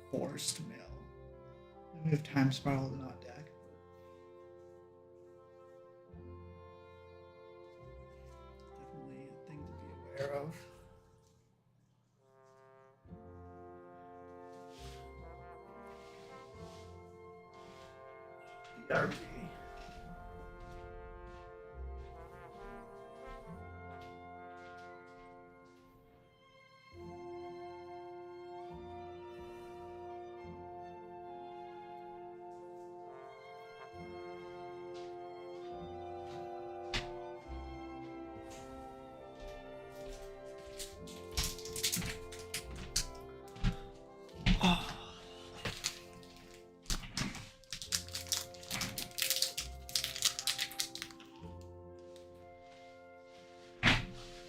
forced mill. We have time spiral to not deck. Definitely a thing to be aware of. BRB.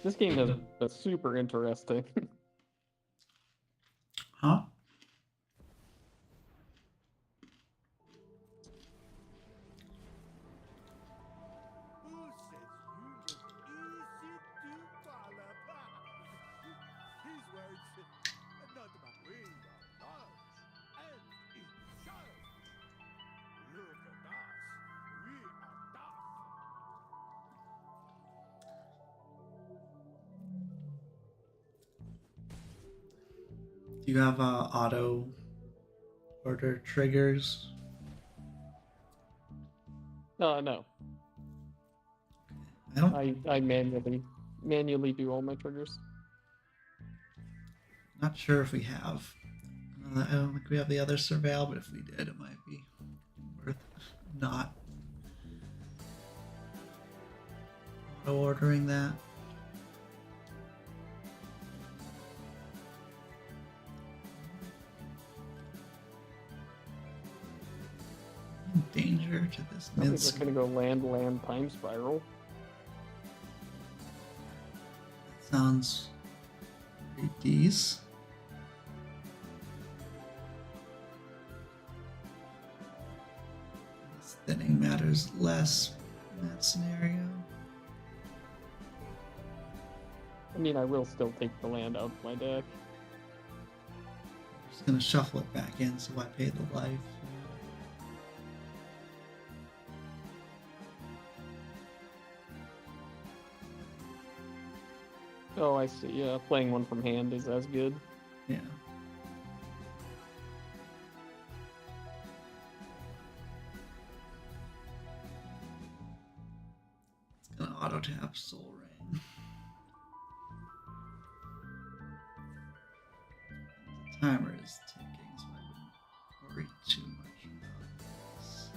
This game has been super interesting. Huh? Do you have auto order triggers? No. I don't. I manually do all my triggers. Not sure if we have. I don't think we have the other surveil, but if we did, it might be worth not auto ordering that. Danger to this I think mid. they're gonna go land time spiral. Sounds pretty decent. Thinning matters less in that scenario. I mean, I will still take the land out of my deck. I'm just gonna shuffle it back in so I pay the life. Oh, I see. Yeah, playing one from hand is as good. Yeah. It's gonna auto tap Soul Ring. The timer is ticking, so I wouldn't worry too much about this.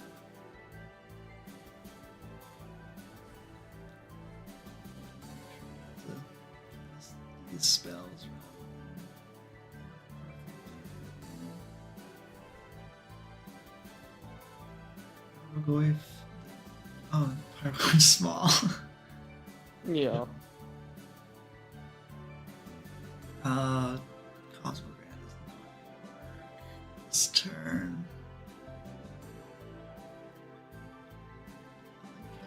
These spells. Gargoyle. Oh, Pyro's small. Yeah. Cosmo Grand is not this turn.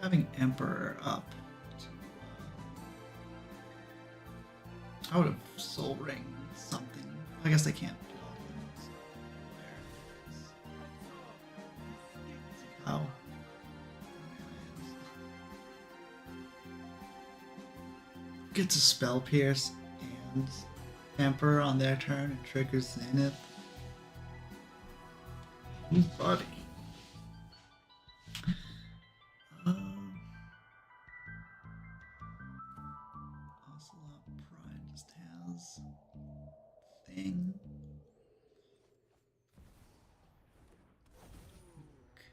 I like having Emperor up. I would have Soul Ring something. I guess they can't block it. So there. How? Gets a Spell Pierce and Emperor on their turn and triggers Zenith. Ooh, buddy. Ocelot Pride just has thing.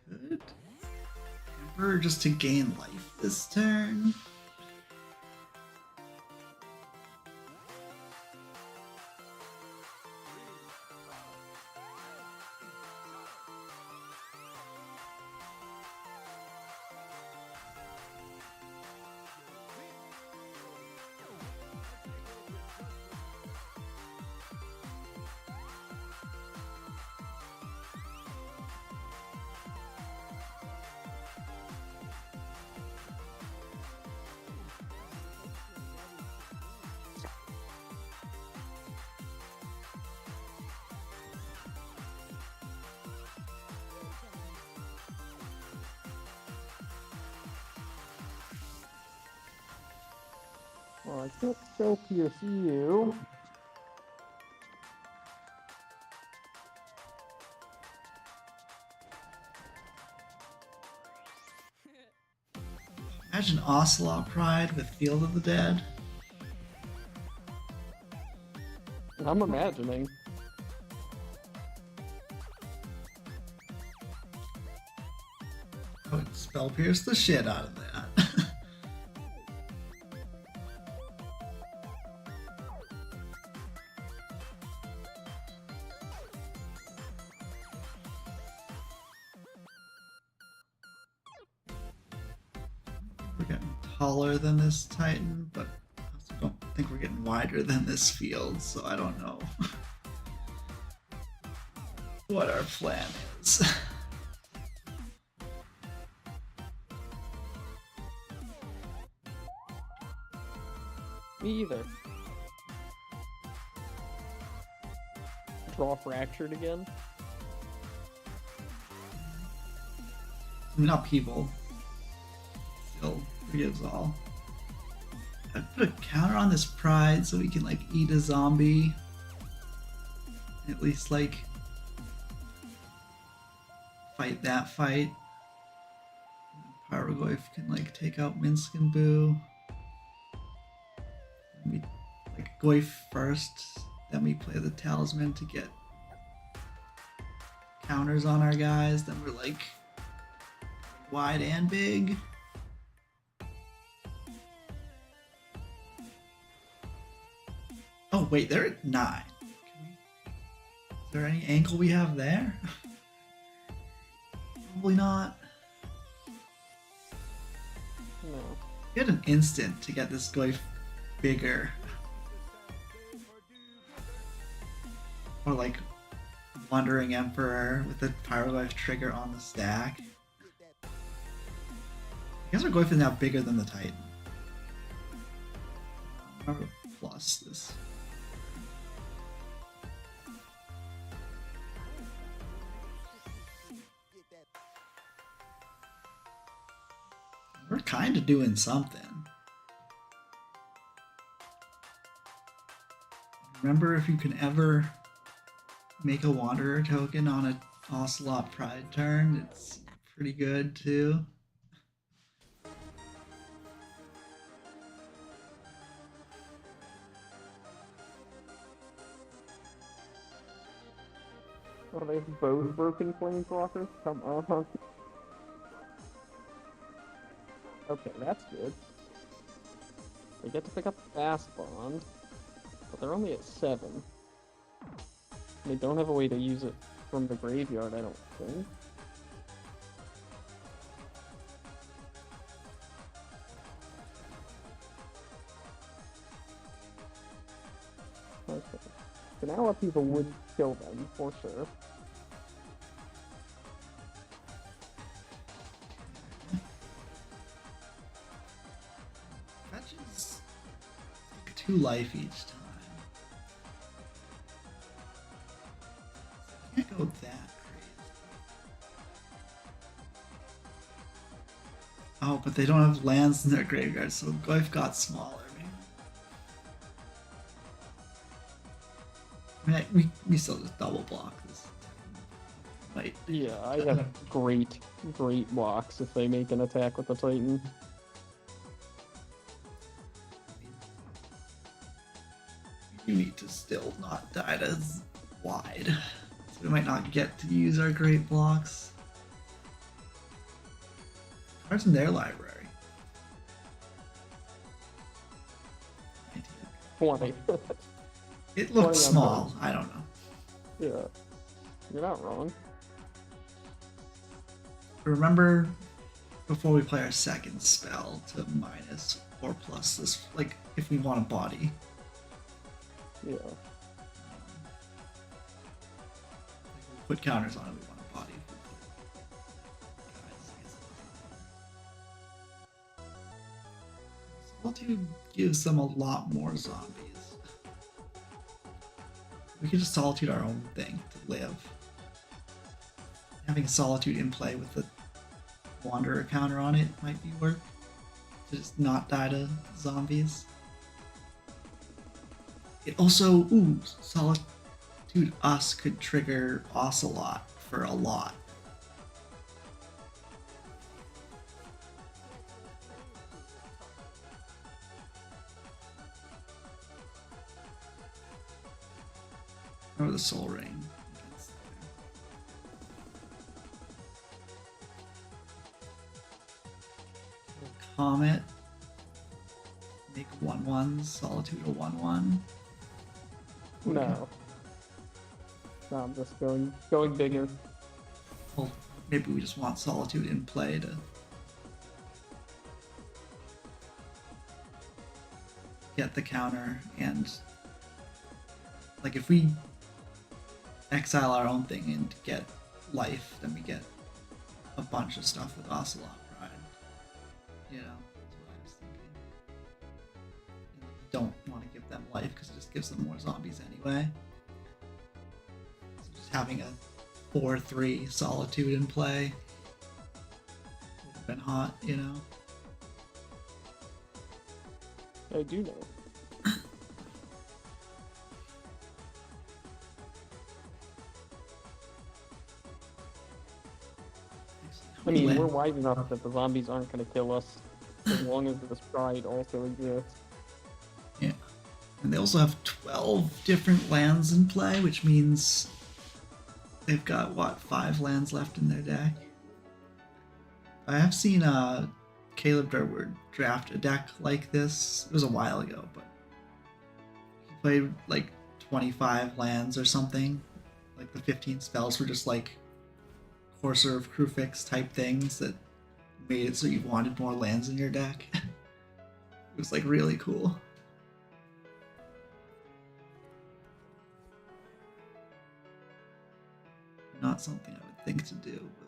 Good. Emperor just to gain life this turn. I can't still pierce you. Imagine Ocelot Pride with Field of the Dead. I'm imagining. I would spell pierce the shit out of that. We're getting taller than this Titan, but I also don't think we're getting wider than this field, so I don't know what our plan is. Me either. Draw fractured again. I mean, upheaval still forgives all. I put a counter on this Pride so we can like eat a zombie. At least like fight that fight. Pyrogoyf can like take out Minsk and Boo. We like Goyf first, then we play the Talisman to get counters on our guys, then we're like wide and big. Oh wait, they're at 9. Is there any angle we have there? Probably not. No. We had an instant to get this Goyf bigger. Or like Wandering Emperor with the Pyroglyph trigger on the stack. I guess our Goyf is now bigger than the Titan. I'm gonna plus this. We're kind of doing something. Remember, if you can ever make a Wanderer token on an Ocelot Pride turn, it's pretty good too. Oh, they have both broken planeswalkers? Come on. Okay, that's good. They get to pick up Fast Bond, but they're only at 7. They don't have a way to use it from the graveyard, I don't think. Okay. So now our people would kill them, for sure. Fetches like 2 life each time. Can't go that crazy. Oh, but they don't have lands in their graveyard, so Goyf got smaller. I mean, we still just double block this. Right. Yeah, I have great blocks if they make an attack with the Titan. You need to still not die to wide. So we might not get to use our great blocks. Cards in their library. 20. It looked 20 on small. those. I don't know. Yeah. You're not wrong. Remember, before we play our second spell, to minus or plus this, like, if we want a body. Yeah. Put counters on it, we want a body. Solitude gives them a lot more zombies. We could just Solitude our own thing to live. Having Solitude in play with the Wanderer counter on it might be worth to just not die to zombies. It also, ooh, Solitude Us could trigger Ocelot for a lot. Or the Soul Ring. Comet. Make 1/1, Solitude a 1/1. No. No, I'm just going bigger. Well, maybe we just want Solitude in play to get the counter, and like if we exile our own thing and get life, then we get a bunch of stuff with Ocelot Pride. You know, that's what I was thinking. You know, you don't want to give them life because it just gives them more zombies anyway. So just having a 4/3 Solitude in play would have been hot, you know? I do know. I mean, we're wide enough that the zombies aren't going to kill us as long as this pride also exists. Yeah. And they also have 12 different lands in play, which means they've got, what, 5 lands left in their deck? I have seen Caleb Durward draft a deck like this. It was a while ago, but he played like 25 lands or something. Like the 15 spells were just like Courser of Crufix type things that made it so you wanted more lands in your deck. It was like really cool. Not something I would think to do, but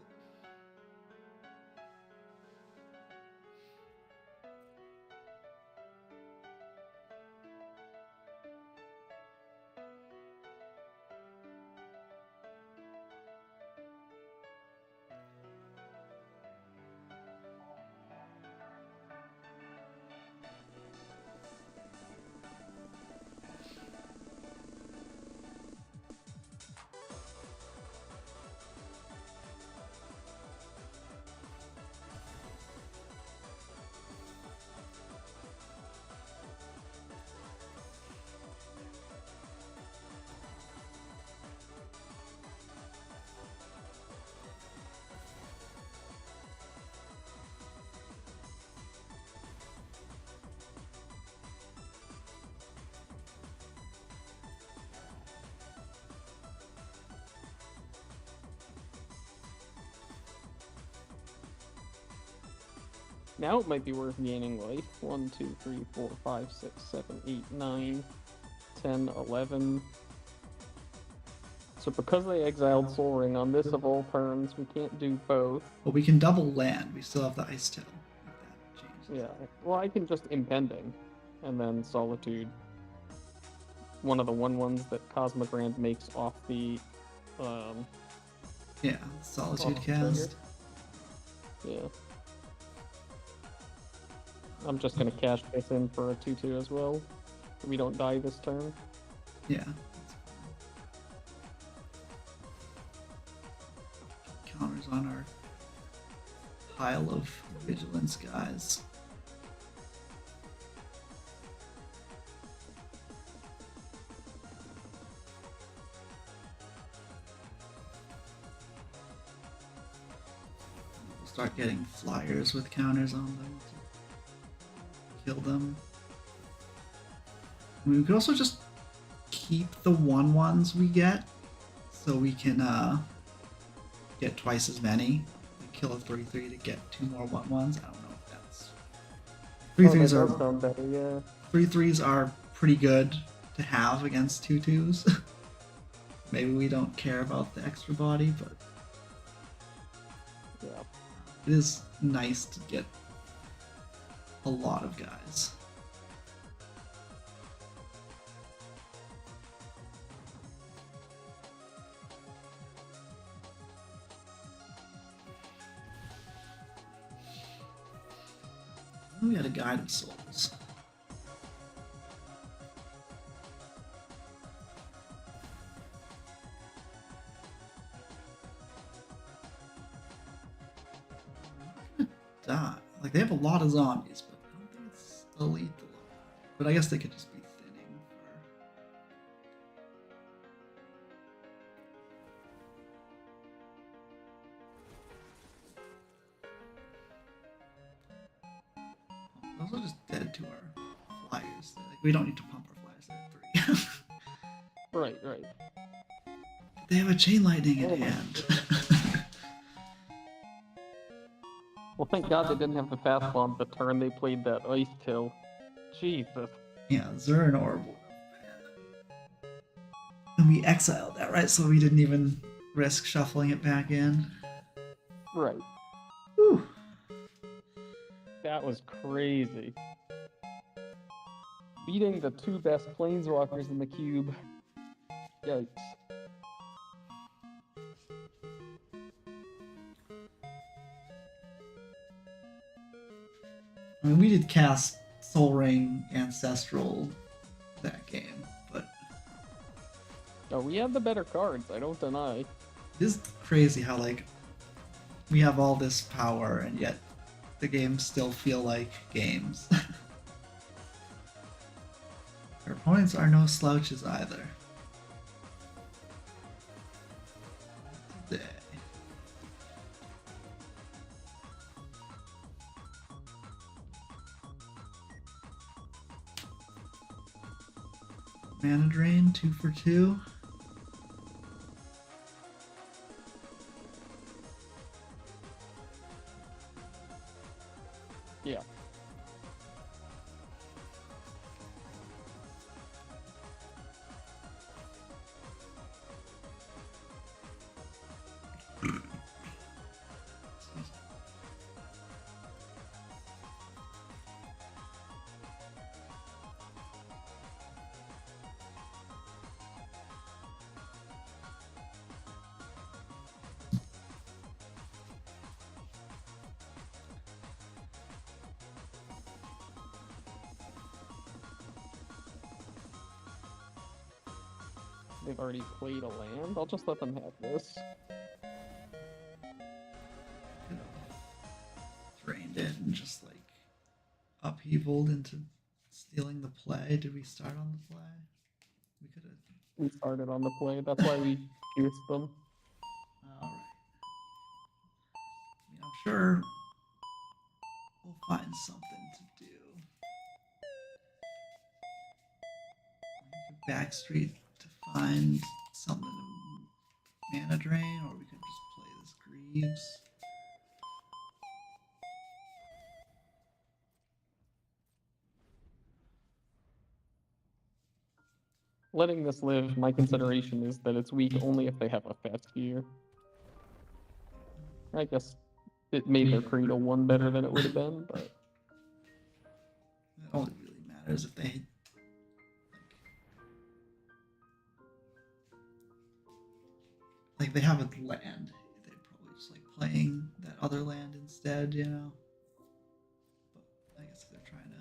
Now it might be worth gaining life. 1, 2, 3, 4, 5, 6, 7, 8, 9, 10, 11. So because they exiled Soul Ring on this of all turns, we can't do both. but we can double land. We still have the Ice Tail. If that changes. Yeah. Well, I can just Impending, and then Solitude. One of the 1/1s that Cosmogrand makes off the Yeah, Solitude off the cast. trigger. Yeah. I'm just gonna cash this in for a 2/2 as well. So we don't die this turn. Yeah. Counters on our pile of vigilance guys. We'll start getting flyers with counters on them to kill them. I mean, we could also just keep the 1/1s we get, so we can get twice as many. We kill a 3/3 to get 2 more 1/1s. I don't know if that's 3/3s that are does sound better, yeah. 3/3s are pretty good to have against 2/2s. Maybe we don't care about the extra body, but Yeah. it is nice to get a lot of guys. We had a Guide of Souls. die. Like, they have a lot of zombies, but I don't think it's elite. But I guess they could just be thinning for... Those are just dead to our flyers. Like, we don't need to pump our flyers. They're at 3. Right, right. They have a chain lightning in hand. Well, thank God they didn't have the fast bomb the turn they played that ice kill. Jesus. Yeah, Zern Orb. And we exiled that, right? So we didn't even risk shuffling it back in. Right. Whew. That was crazy. Beating the 2 best planeswalkers in the cube. Yikes. I mean, we did cast Soul Ring Ancestral that game, but Oh, we have the better cards, I don't deny. it is crazy how, like, we have all this power and yet the games still feel like games. Our opponents are no slouches either. Today. Mana drain, 2 for 2. Yeah. They've already played a land. I'll just let them have this. Drained it and just like upheavaled into stealing the play. Did we start on the play? We could have. We started on the play. That's why we pierced them. Alright. I mean, I'm sure we'll find something to do. We could backstreet to find something to mana drain, or we could just play this Greaves. Letting this live, my consideration is that it's weak only if they have a fast gear. I guess it made their Cradle 1 better than it would have been, but... It only really matters if they like they have a land. They'd probably just like playing that other land instead, you know. But I guess if they're trying to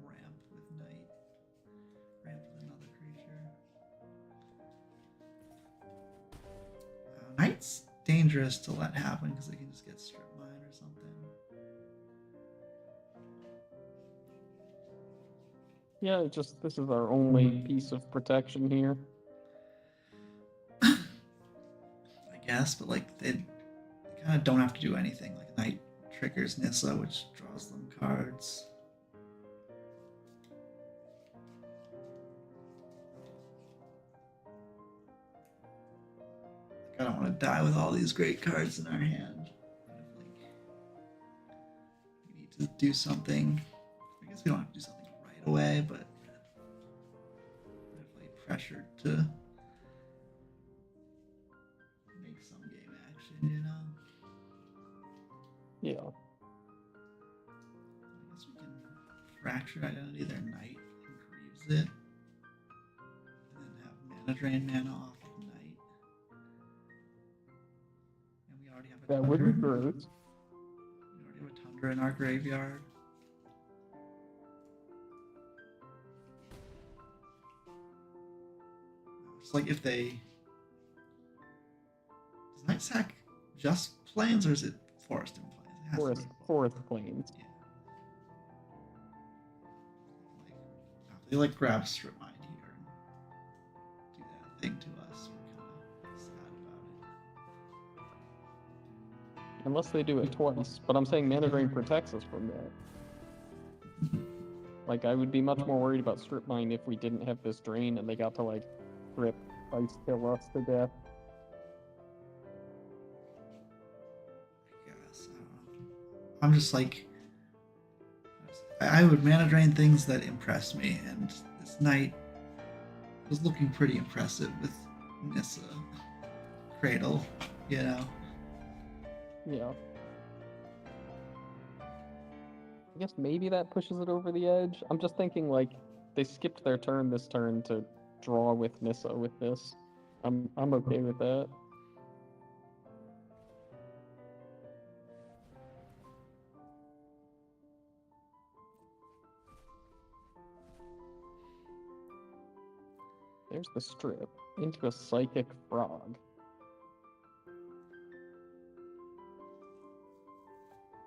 ramp with Knight, ramp with another creature. Knight's dangerous to let happen because they can just get strip mine or something. Yeah, just this is our only piece of protection here. I guess, but like they kind of don't have to do anything. Like Knight triggers Nissa, which draws them cards. Like, I don't want to die with all these great cards in our hand. But if, like, we need to do something. I guess we don't have to do something right away, but definitely pressured to make some game action, you know? Yeah. I guess we can fracture identity their Knight and Greaves it. And then have mana drain mana off of Knight. And we already have a That would be Tundra. great. We already have a Tundra in our graveyard. It's like if they... Does Night Sack just planes or is it Forest and Plains. It has to be Forest Plains. Yeah. They like grab strip mine here and do that thing to us. We're kind of sad about it. Unless they do it twice. But I'm saying Mana Drain protects us from that. Like, I would be much more worried about strip mine if we didn't have this drain and they got to, like, rip ice kill us to death. I guess, I don't know. I'm just like, I would mana drain things that impress me, and this night was looking pretty impressive with Nissa Cradle, you know. Yeah. I guess maybe that pushes it over the edge. I'm just thinking, like, they skipped their turn this turn to draw with Nissa with this. I'm okay with that. There's the strip into a Psychic Frog.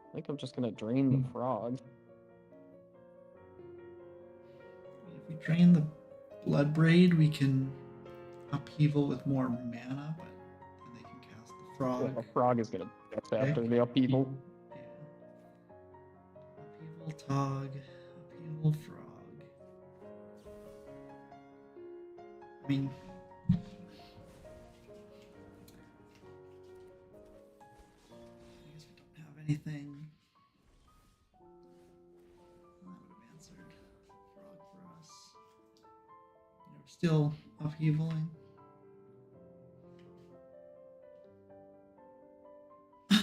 I think I'm just gonna drain the frog. If we drain the Blood Braid, we can upheaval with more mana, but then they can cast the frog. Yeah, the frog is gonna death after the upheaval. Yeah. Upheaval Tog, upheaval frog. I mean, I guess we don't have anything. That would have answered frog for us. You know, we're still upheavaling. Now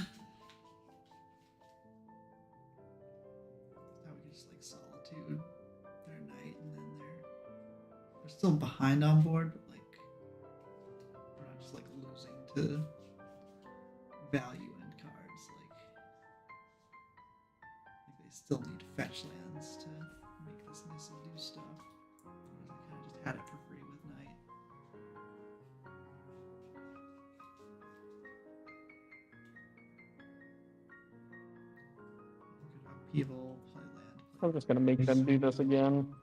we can just like solitude their night, and then they're still behind on board, but like we're not just like losing to value end cards. Like they still need fetch lands to make this Nissa do stuff. Whereas I kind of just had it for free with Night. Upheaval, play land. Play I'm just gonna make them do this again.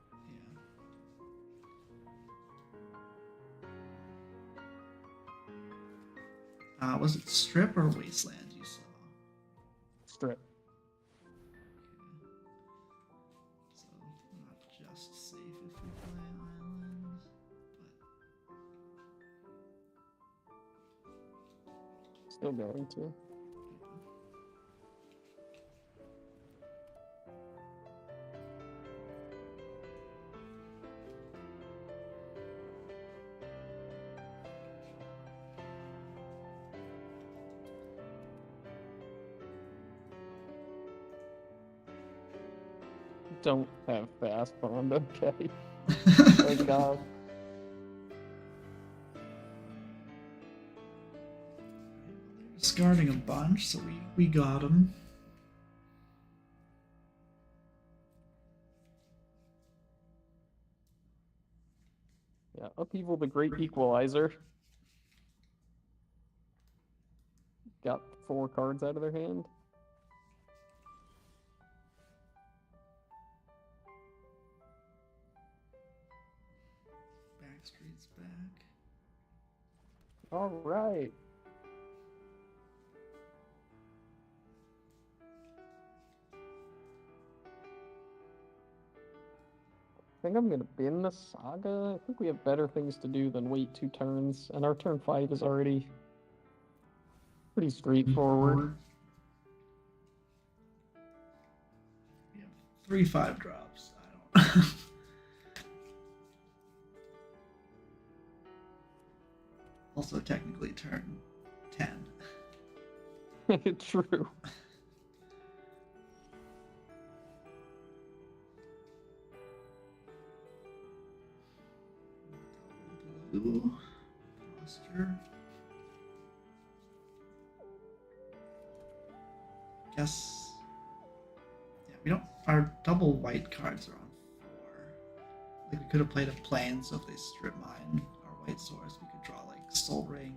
Was it Strip or Wasteland you saw? Strip. Okay. So not just safe if we play Island, but Still going to. Don't have fast bond, okay. Thank God. Discarding a bunch, so we got him. Yeah, upheaval the Great Equalizer. Got 4 cards out of their hand. Backstreet's back. All right. I think I'm gonna bin the Saga. I think we have better things to do than wait 2 turns, and our turn 5 is already pretty straightforward. We have 3/5 drops. I don't. Also, technically, turn 10. True. Blue posture. Guess. Yeah, we don't. Our double white cards are on 4. Like we could have played a plane, so if they strip mine our white source, we could draw like Soul Ring.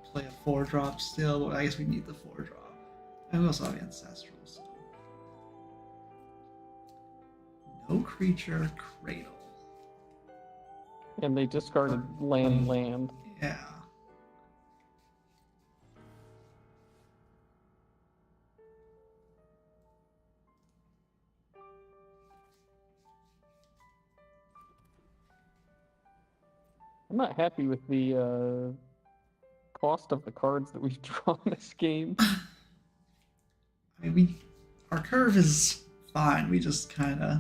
Play a 4-drop still, but I guess we need the 4-drop. And we also have Ancestral, so. No creature, Cradle. And they discarded land. Yeah. I'm not happy with the cost of the cards that we've drawn this game. I mean, our curve is fine. We just kind of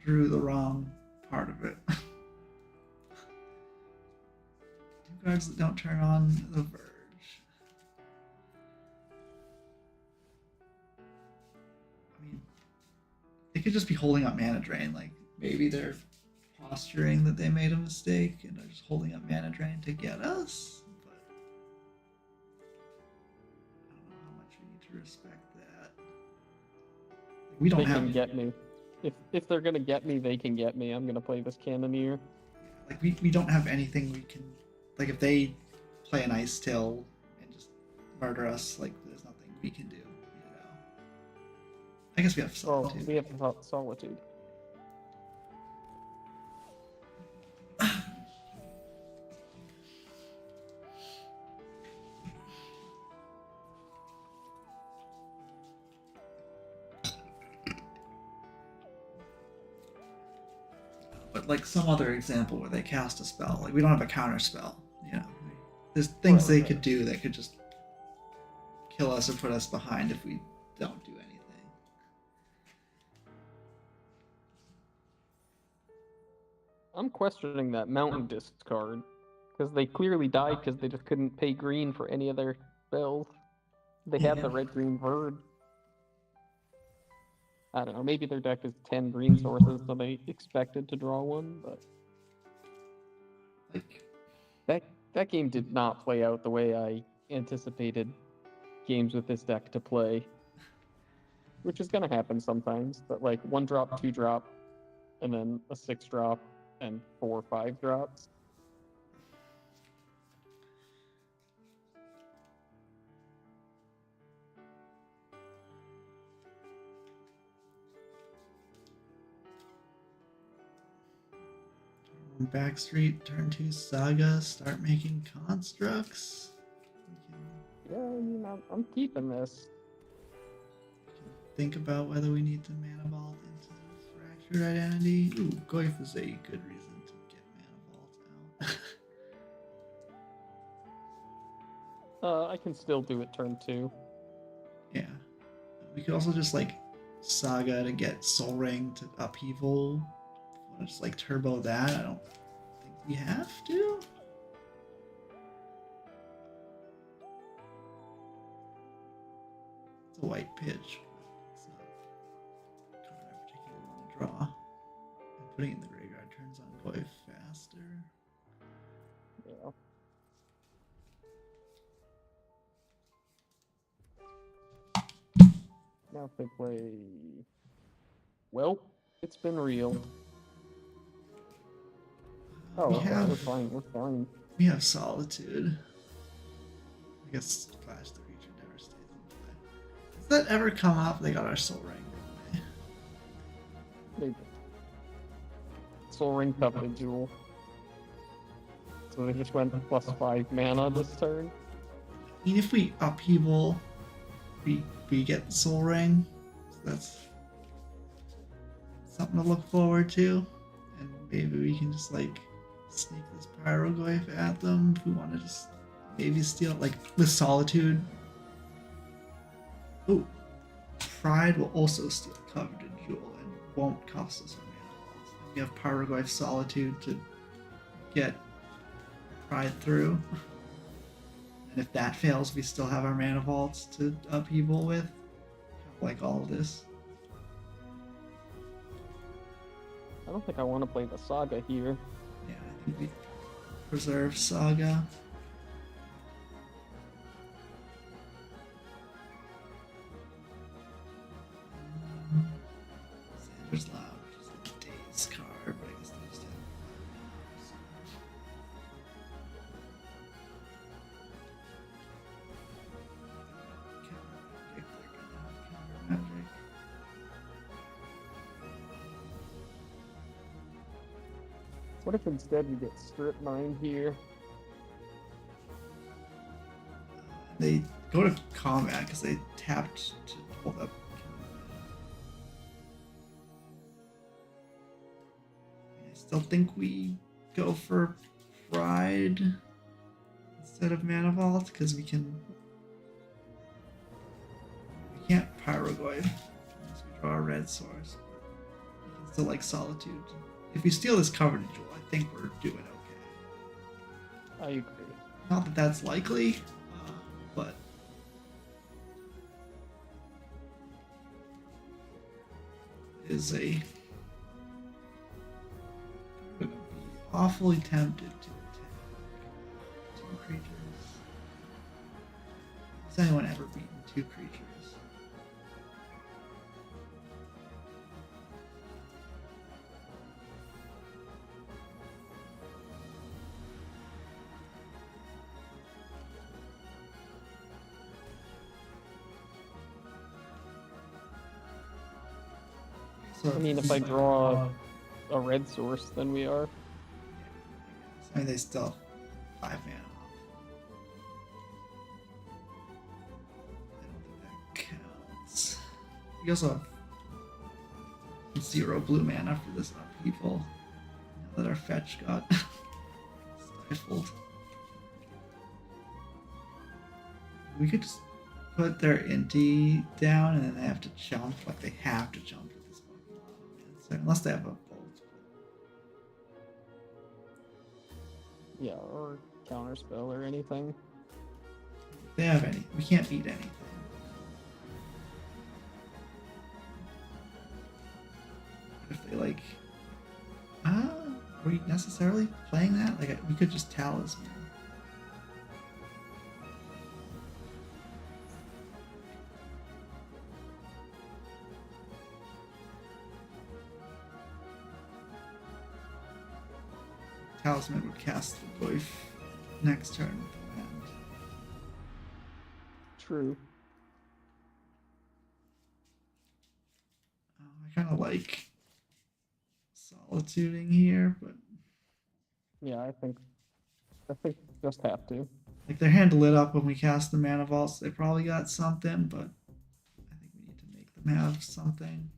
drew the wrong part of it. 2 cards that don't turn on the Verge. I mean, they could just be holding up Mana Drain. Like, maybe they're posturing that they made a mistake and they're just holding up Mana Drain to get us. But I don't know how much we need to respect that. Like, we don't They have. can get me. If they're gonna get me, they can get me. I'm gonna play this Cannoneer. Like we don't have anything we can. Like if they play an Ice Tail and just murder us, like there's nothing we can do. You know. I guess we have Oh, Solitude. we have Solitude. But like some other example where they cast a spell, like we don't have a counter spell. You know, there's things they could do that could just kill us or put us behind if we don't do anything. I'm questioning that Mountain Disc card because they clearly died because they just couldn't pay green for any of their spells. They had Yeah. the red-green Bird. I don't know. Maybe their deck is 10 green sources, so they expected to draw one. But Like that game did not play out the way I anticipated games with this deck to play, which is gonna happen sometimes. But like 1-drop, 2-drop, and then a 6-drop and 4 or 5 drops. Backstreet, turn 2 Saga, start making constructs. Yeah, I mean, I'm keeping this. Think about whether we need to mana vault into this fractured identity. Ooh, Goyf is a good reason to get mana vault out. I can still do it turn 2. Yeah. We could also just like Saga to get Soul Ring to upheaval. Want to just like turbo that? I don't think we have to. It's a white pitch. It's not a card I particularly want to draw. And putting it in the graveyard turns on Goyf faster. Yeah. Now if they play... Well, it's been real. Oh, We okay, have- we're fine, we're fine. We have Solitude. I guess Flash the creature never stays in play. Does that ever come up? They got our Soul Ring, didn't they? They Soul Ring Covenant Jewel. So they just went +5 mana this turn. I mean, if we upheaval, we get Soul Ring. So that's something to look forward to. And maybe we can just like sneak this Pyrogoyf at them if we want to just maybe steal, like with Solitude. Oh, Pride will also steal Coveted Jewel and won't cost us our mana vaults. We have Pyrogoyf Solitude to get Pride through. And if that fails, we still have our mana vaults to upheaval with. Kind of like all of this. I don't think I want to play the Saga here. Yeah, I think we preserve Saga. Sandra's Loud, which is like a Daze card, but I guess they just have. Can't predict their What if instead we get strip mine here? They go to combat because they tapped to hold up. I still think we go for Pride instead of Mana Vault because we can't Pyrogoyf unless we draw a red source. We can still like Solitude. If we steal this Covenant Jewel, I think we're doing okay. I agree. Not that that's likely, but it is a awfully tempted to attack two creatures. Has anyone ever beaten two creatures? So I mean, if I draw a red source, then we are. I mean, they still have 5 mana. I don't think that counts. We also have 0 blue mana for this upheaval. Now that our fetch got stifled. We could just put their Inti down and then they have to jump. Like, they have to jump with this Pokemon. So, unless they have a bolt. Yeah, or counterspell or anything. If they have any. We can't beat anything. If they like, are we necessarily playing that? Like, we could just Talisman. Talisman would cast the Goyf next turn with the land. True. I kind of like solituding here, but Yeah, I think just have to. like their hand lit up when we cast the Mana Vault, so they probably got something, but I think we need to make them have something.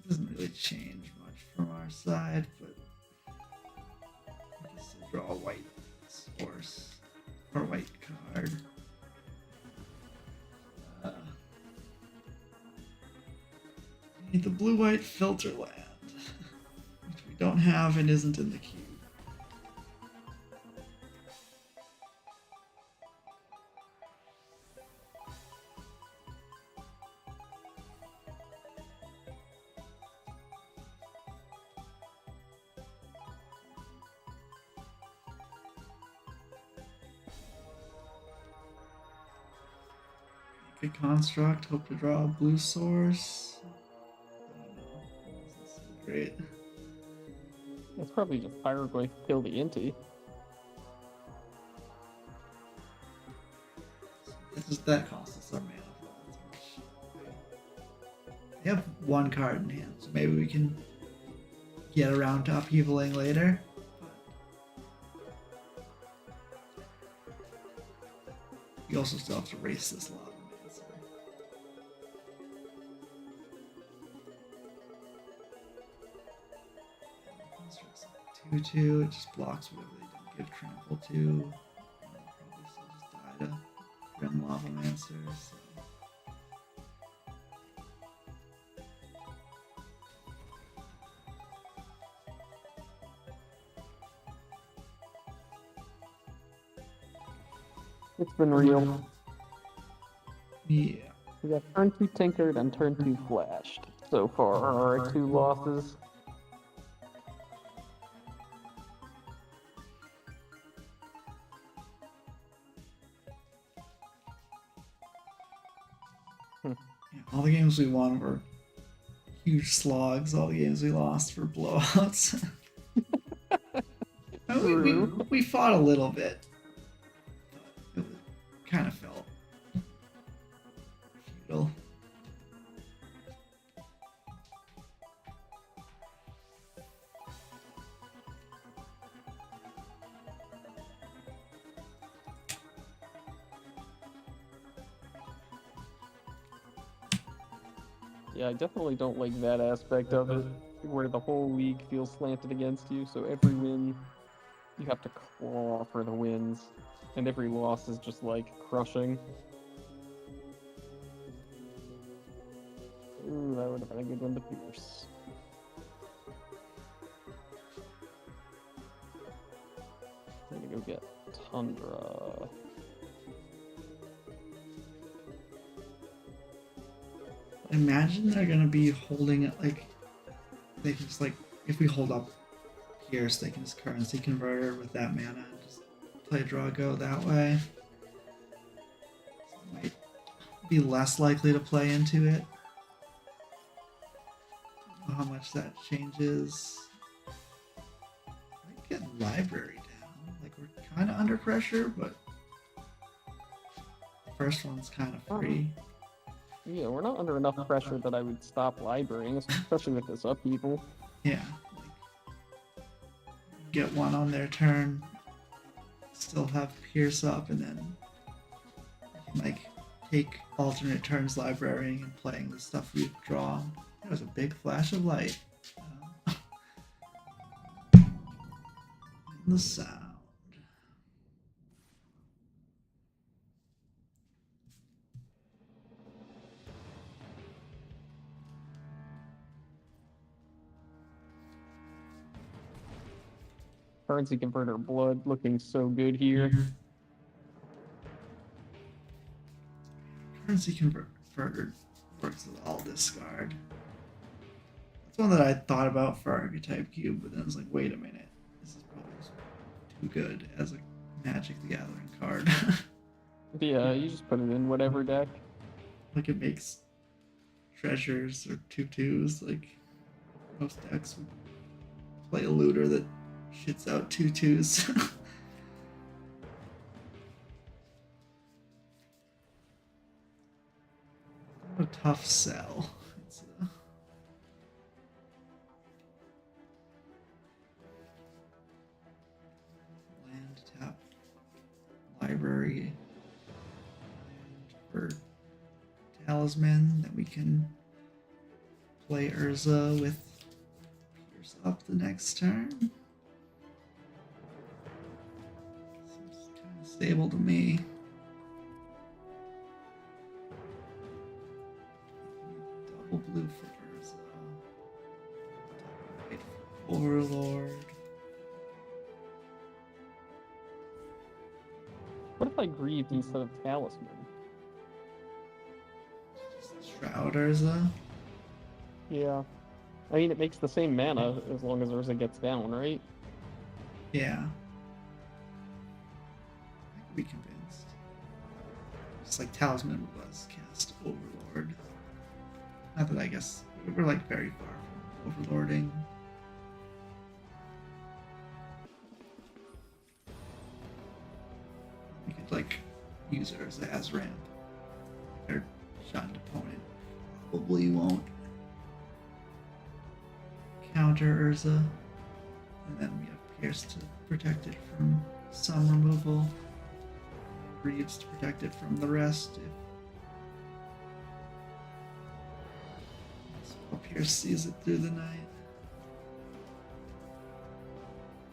Doesn't really change much from our side, but I guess we'll draw a white source or white card. We need the blue-white filter land, which we don't have and isn't in the queue. Make a construct, hope to draw a blue source. I don't know. This is great. It's probably just Pyrogoyf kill the Inti. That costs us our mana. They have one card in hand, so maybe we can get around to upheavaling later. We also still have to race this lot. 2/2, it just blocks whatever they don't give trample to. Probably still just die to Grim Lavamancer, so. It's been real. Yeah. We got turn 2 tinkered and turn 2 flashed. So far are our 2 losses. Yeah, all the games we won were huge slogs. All the games we lost were blowouts. we fought a little bit. It was Yeah, I definitely don't like that aspect of it, where the whole league feels slanted against you, so every win you have to claw for the wins, and every loss is just like crushing. Ooh, that would have been a good one to pierce. I'm gonna go get Tundra. Imagine they're gonna be holding it like they can just like if we hold up Pierce, they can just currency converter with that mana and just play draw go that way. Might be less likely to play into it. Don't know how much that changes. Might get library down. Like we're kind of under pressure, but the first one's kind of free. Yeah, we're not under enough pressure that I would stop librarying, especially with this upheaval. Yeah. Like, get one on their turn, still have Pierce up, and then like take alternate turns librarying and playing the stuff we've drawn. That was a big flash of light. And the sound. Currency converter blood looking so good here. Currency converter works with all discard. That's one that I thought about for Archetype Cube, but then I was like, wait a minute. This is probably just too good as a Magic the Gathering card. Yeah, you just put it in whatever deck. Like it makes treasures or 2/2s. Like most decks would play a looter that shits out 2/2s. A tough sell. It's land tap library for talisman that we can play Urza with Pierce up the next turn. Seems kind of stable to me. Double blue for Urza. Double white for Overlord. What if I grieved instead of talisman? Shroud Urza. Yeah. I mean, it makes the same mana as long as Urza gets down, right? Yeah. I could be convinced. Just like Talisman was cast Overlord. Not that I guess we're like very far from overlording. We could like use Urza as ramp. Their shunned opponent probably won't counter Urza. And then we have Pierce to protect it from some removal. Greaves to protect it from the rest. If Pierce sees it through the night.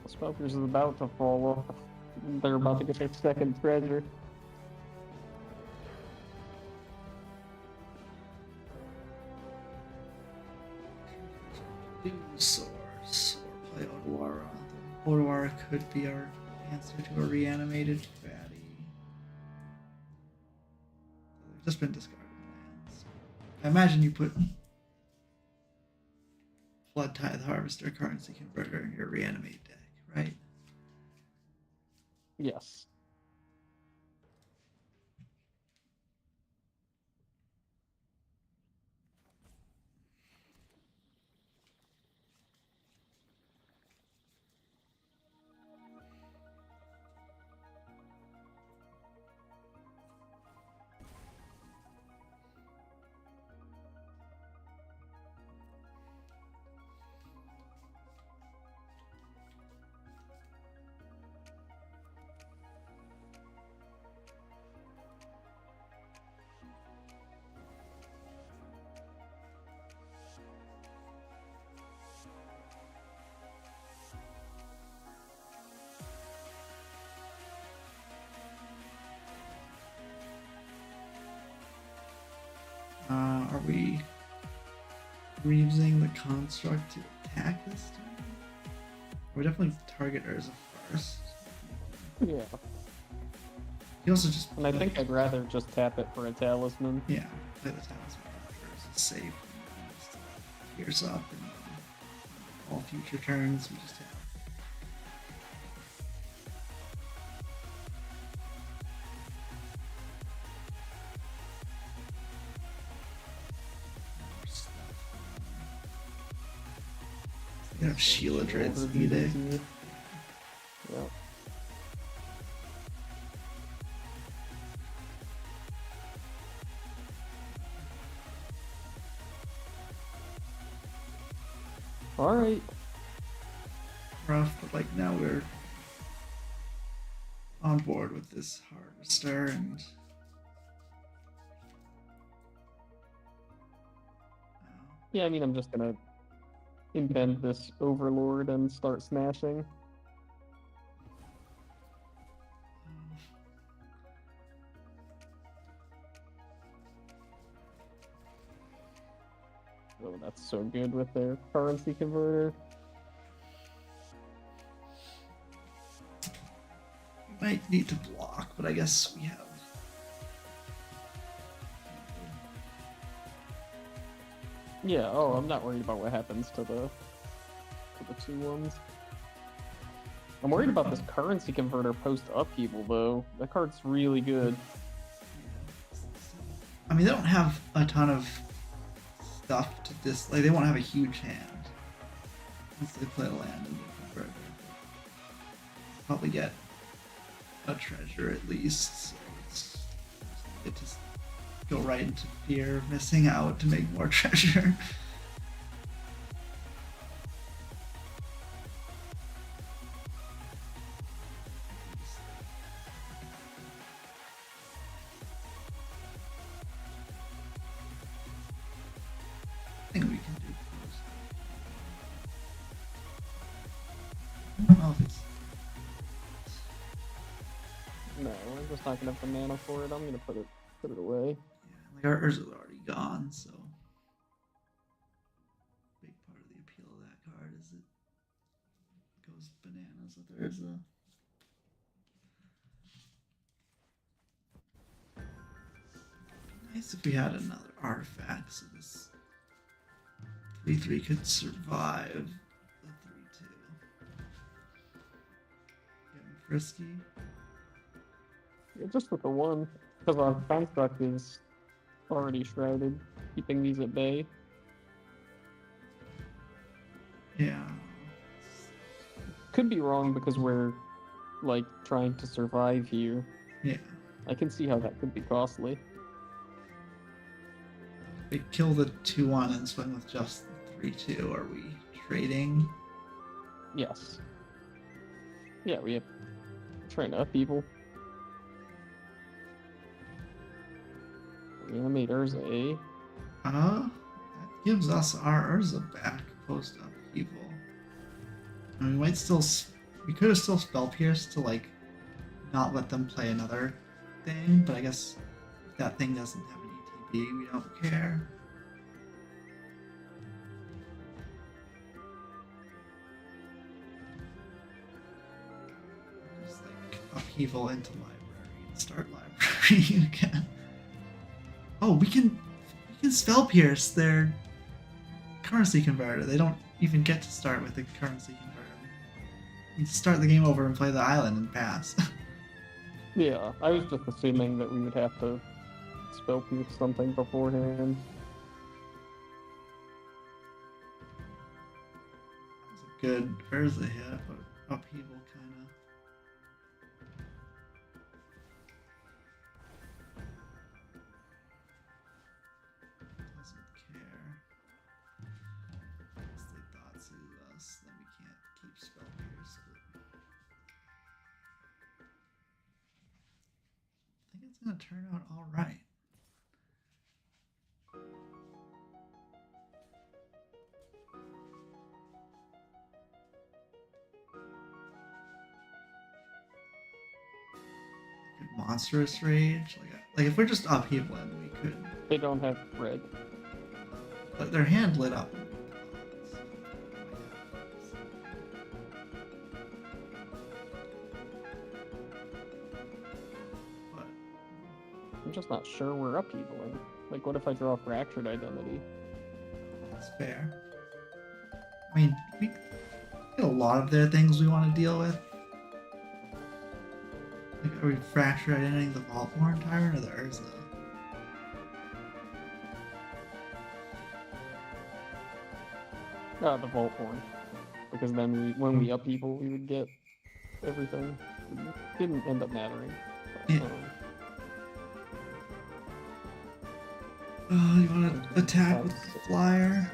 Spellpierce is about to fall off. They're about to get their second treasure. Do Source or play Odawara. Odawara could be our answer to a reanimated fatty. They've just been discarded lands. I imagine you put Flood Tithe Harvester Currency Converter in your reanimate deck, right? Yes. Are we reusing the construct to attack this time? We definitely target Urza first. Yeah. You also just And I think I'd rather just tap it for a talisman. play the talisman after Urza's safe. And just Pierce up, and all future turns we just have. We have Shieldred's Edict. Yep. Alright. Rough, but like now we're on board with this harvester and Yeah, I mean, I'm just gonna invent this overlord and start smashing. Oh, that's so good with their currency converter. we might need to block, but I guess we have. Yeah, oh, I'm not worried about what happens to the 2-1s. I'm worried about this currency converter post upheaval though. That card's really good. I mean, they don't have a ton of stuff to like they won't have a huge hand once they play a land and they convert it. Probably get a treasure at least, so it's it just go right into fear of missing out to make more treasure. I think we can do close. I don't know if it's No, I'm just not gonna have the mana for it. I'm gonna put it away. like our Urza's already gone, so big part of the appeal of that card is it goes bananas with Urza. Nice if we had another artifact so this 3/3 could survive the 3/2. Getting frisky. Yeah, just with the one, because our construct is already shrouded, keeping these at bay. Yeah. Could be wrong because we're like trying to survive here. Yeah. I can see how that could be costly. We kill the 2/1 and swing with just the 3/2. Are we trading? Yes. Yeah, we have trying to upheaval. Reanimate Urza, eh? That gives us our Urza back post upheaval. And we might still. We could have still spell pierced to like not let them play another thing, but I guess if that thing doesn't have an ETB, we don't care. Just like upheaval into library and start library again. Oh, we can spell pierce their currency converter. They don't even get to start with the currency converter. We start the game over and play the island and pass. Yeah, I was just assuming that we would have to spell pierce something beforehand. It's a good Urza hit, but upheaval kind of. Doesn't care. Unless they thought suited us, then we can't keep spell pierce. But I think it's gonna turn out all right. Monstrous rage, like if we're just upheavaling, we could. They don't have red. Like their hand lit up. But I'm just not sure we're upheavaling. Like, what if I draw Fractured Identity? that's fair. I mean, we get a lot of their things we want to deal with. Like, are we Fractured Identity the Vaultborn Tyrant or the Urza? The Vaultborn. Because then when we upheaval, we would get everything. It didn't end up mattering. But, Yeah. You want to attack with the flyer?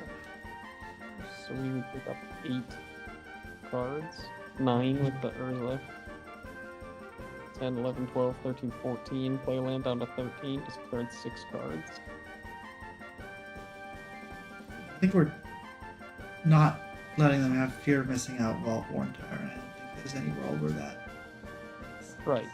So we would pick up 8 cards. 9 with the Urza. 10, 11, 12, 13, 14. Play a land down to 13. Discard 6 cards. I think we're not letting them have fear of missing out Vaultborn Tyrant. I don't think there's any world where that. Right.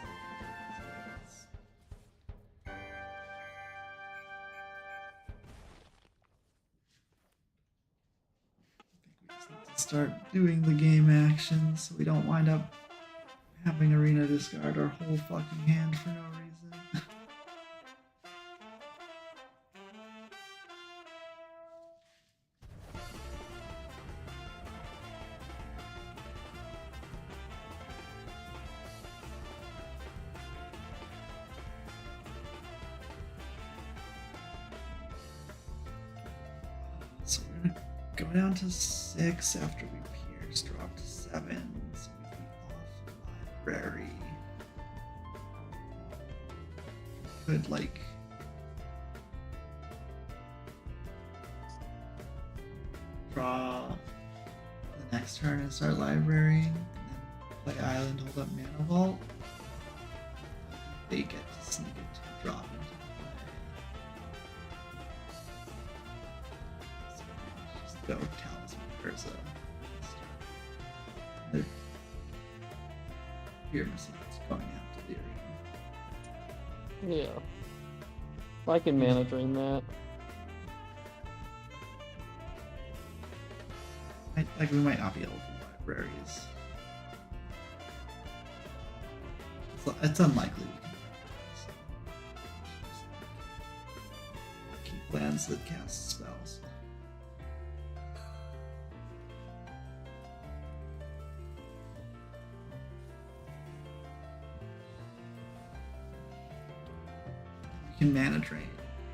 Start doing the game actions so we don't wind up having Arena discard our whole fucking hand for no reason. So we're gonna go down to 6 after we Pierce, drop to 7, so we can off library. Could like draw the next turn and start librarying, and then play island, hold up mana vault. They get to sneak into a drop into play. So just go Talisman Urza. They're here missing what's going out to the arena. Yeah. I can mana drain that. Like we might not be able to libraries. It's unlikely we can. Keep lands that cast spells. We can mana drain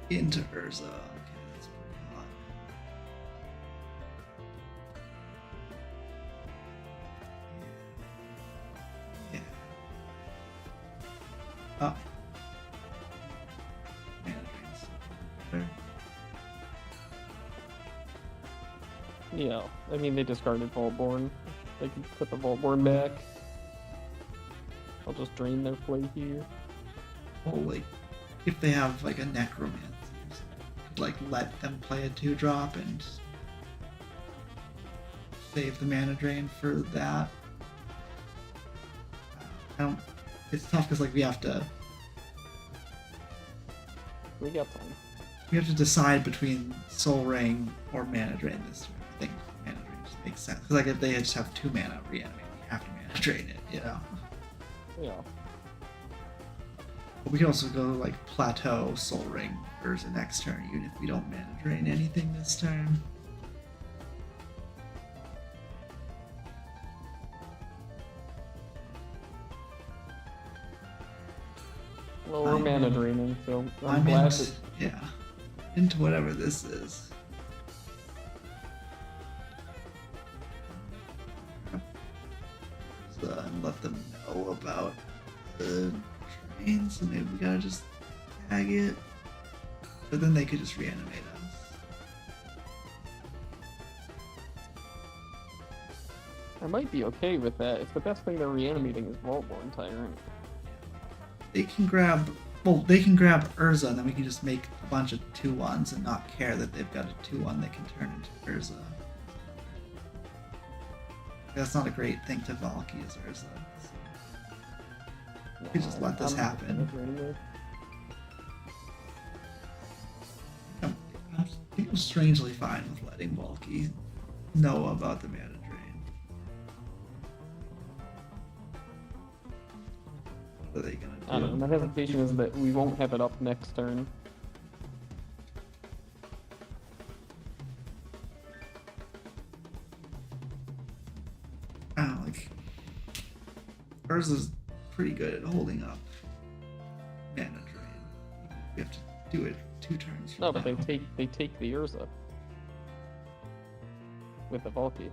into Urza. Okay, that's pretty hot. Yeah. Oh. Mana drain's better. Yeah. I mean, they discarded Vaultborn. They can put the Vaultborn back. I'll just drain their play here. Well, like, if they have like a necromancy, could like let them play a 2-drop and save the mana drain for that. I don't. It's tough because like we have to We got time. decide between Soul Ring or mana drain this turn. I think mana drain just makes sense because like if they just have 2 mana reanimate, we have to mana drain it, you know. Yeah. But we can also go like Plateau, Soul Ring, Urza next turn, even if we don't mana drain anything this turn. Well, we're I'm mana in- draining, so I'm I'm glad into, that yeah, into whatever this is. So, and let them know about the train, so maybe we gotta just tag it. But then they could just reanimate us. I might be okay with that if the best thing they're reanimating is Vaultborn Tyrant. They can grab, well, they can grab Urza, and then we can just make a bunch of 2-1s and not care that they've got a 2-1 they can turn into Urza. That's not a great thing to Valky as Urza. We could just let this I'm happen. mana draining there. I think I'm strangely fine with letting Bulky know about the mana drain. What are they gonna do? I don't know. My hesitation is that we won't have it up next turn. Oh, like Urza's pretty good at holding up mana drain. We have to do it 2 turns from No, but now. they take the Urza with the Valky.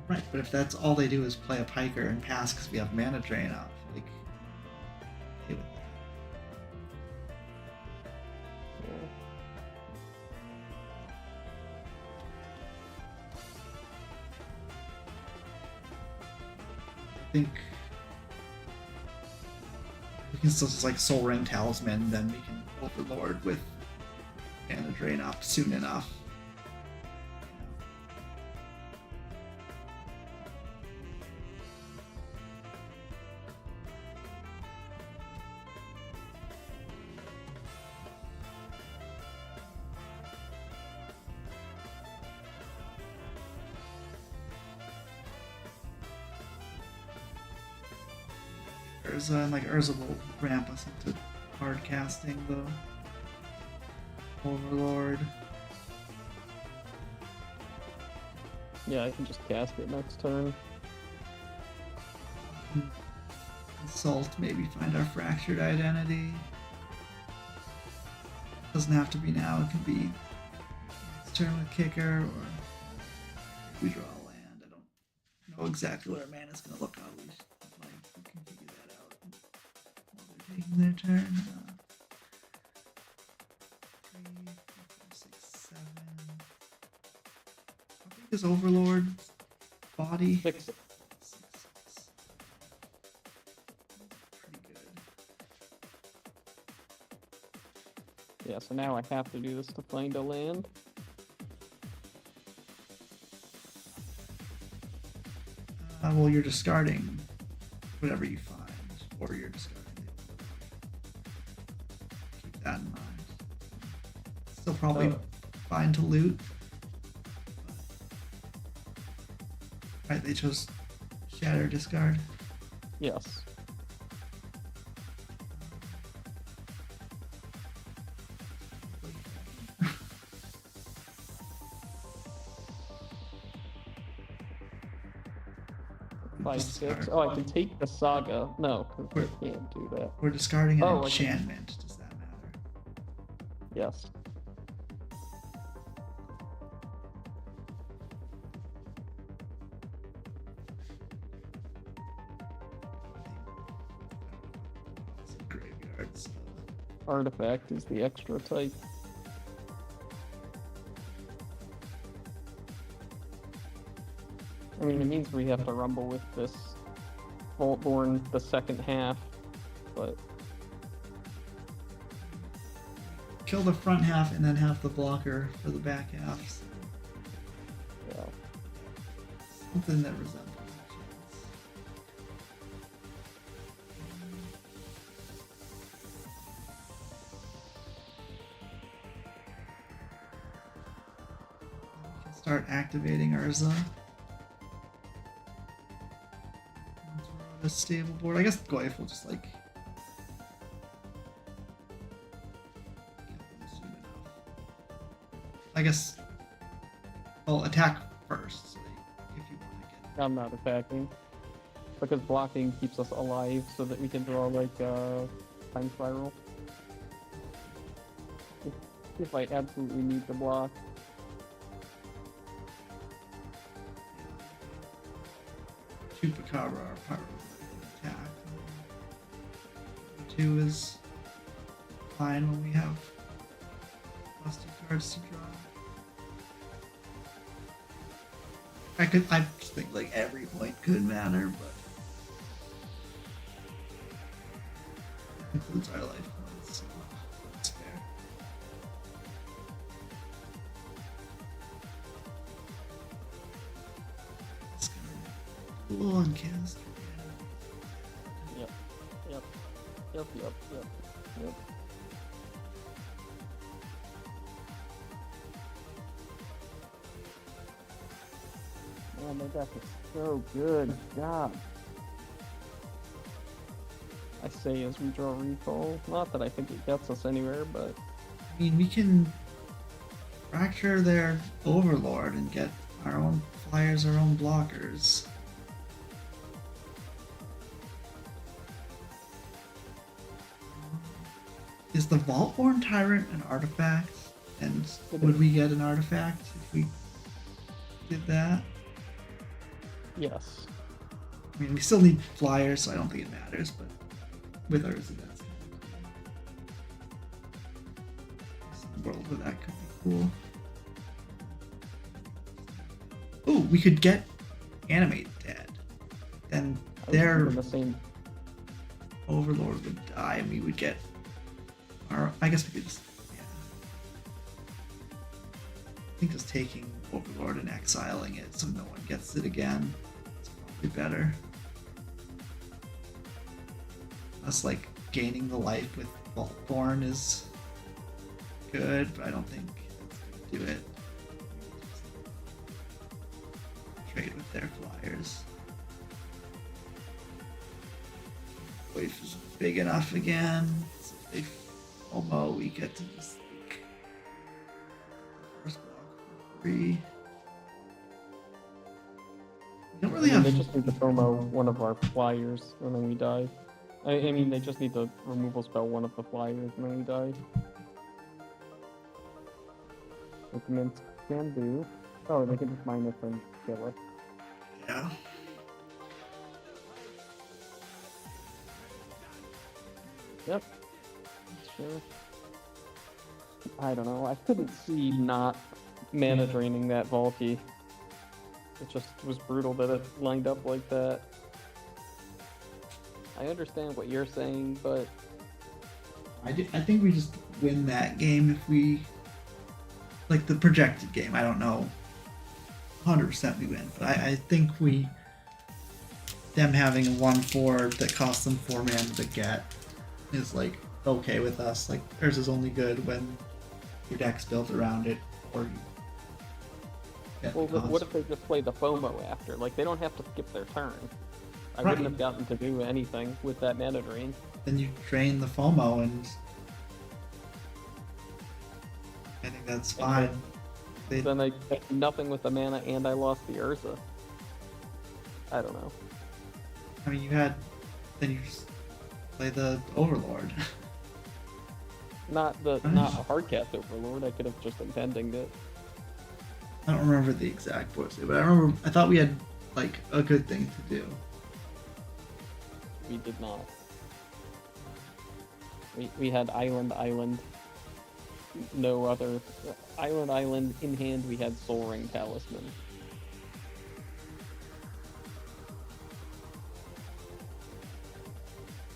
Right, but if that's all they do is play a Piker and pass because we have mana drain up, like, okay with that. I think we can still just like Soul Ring Talisman, then we can Overlord with mana drain up soon enough. Urza, and like Urza will ramp us into hard casting though. Overlord. Yeah, I can just cast it next turn. Consult, maybe find our fractured identity. Doesn't have to be now, it can be next turn with Kicker, or we draw a land. I don't know exactly what our mana's gonna look like. We can figure that out while they're taking their turn. 3, 4, 6, 7. How big is Overlord's body? 6. 6, 6. Pretty good. Yeah, so now I have to do this to find a land. Well, you're discarding whatever you find, or you're discarding the Overlord. Keep that in mind. Still probably Oh. fine to loot. Right, they chose Shatter discard. Yes. Five, Discard. 6. Oh, I can take the Saga. No, because I can't do that. We're discarding an Oh, okay. enchantment. Does that matter? Yes. It's a graveyard, so Artifact is the extra type. I mean, it means we have to rumble with this Voltborn the second half, but kill the front half and then have the blocker for the back half. So yeah. something that resembles a chance. We can start activating Urza. Once we're on a stable board. I guess Goyf will just like kill them soon enough. I guess I'll attack first, so if you want to get I'm not attacking. Because blocking keeps us alive so that we can draw like time spiral. If I absolutely need to block. Chupacabra or Pyro attack. The 2 is fine when we have plus 2 cards to draw. I just think like every point could matter, but that includes our life points, so that's fair. It's gonna go on cast. Yep. Man, that deck is so good. God. I say as we draw recall. Not that I think it gets us anywhere, but I mean, we can fracture their Overlord and get our own flyers, our own blockers. Is the Vaultborn Tyrant an artifact? And would we get an artifact if we did that? yes. I mean, we still need flyers, so I don't think it matters, but with ours, that's kind of some world where that could be cool. Oh, we could get Animate Dead. Then their The same. Overlord would die, and we would get our. I guess we could just. Yeah. I think just taking Overlord and exiling it so no one gets it again is probably better. Us like gaining the life with Vaultborn is good, but I don't think that's gonna do it. Trade with their flyers. Wave is big enough again. So if they FOMO, we get to just like first block for free. We don't really have. They just need to FOMO one of our flyers and then we die. I mean, they just need to removal spell one of the flyers and then we die. Which Mint can do. Oh, they can just minus and kill it. Yeah. Yep. Sure. I don't know. I couldn't see not mana draining that Valky. It just was brutal that it lined up like that. I understand what you're saying, but I think we just win that game if we like the projected game. I don't know. 100% we win, but I think them having a 1/4 that costs them 4 mana to get is like okay with us. Like theirs is only good when your deck's built around it, or you get well, the what if they just play the FOMO after? Like they don't have to skip their turn. I Right. wouldn't have gotten to do anything with that mana drain. then you drain the FOMO, and I think that's fine. Then I did nothing with the mana and I lost the Urza. I don't know. I mean, then you just play the Overlord. Not a hardcast Overlord. I could have just impendinged it. I don't remember the exact voice, but I thought we had like a good thing to do. We did not. We had Island, no other. Island in hand, we had Soul Ring Talisman.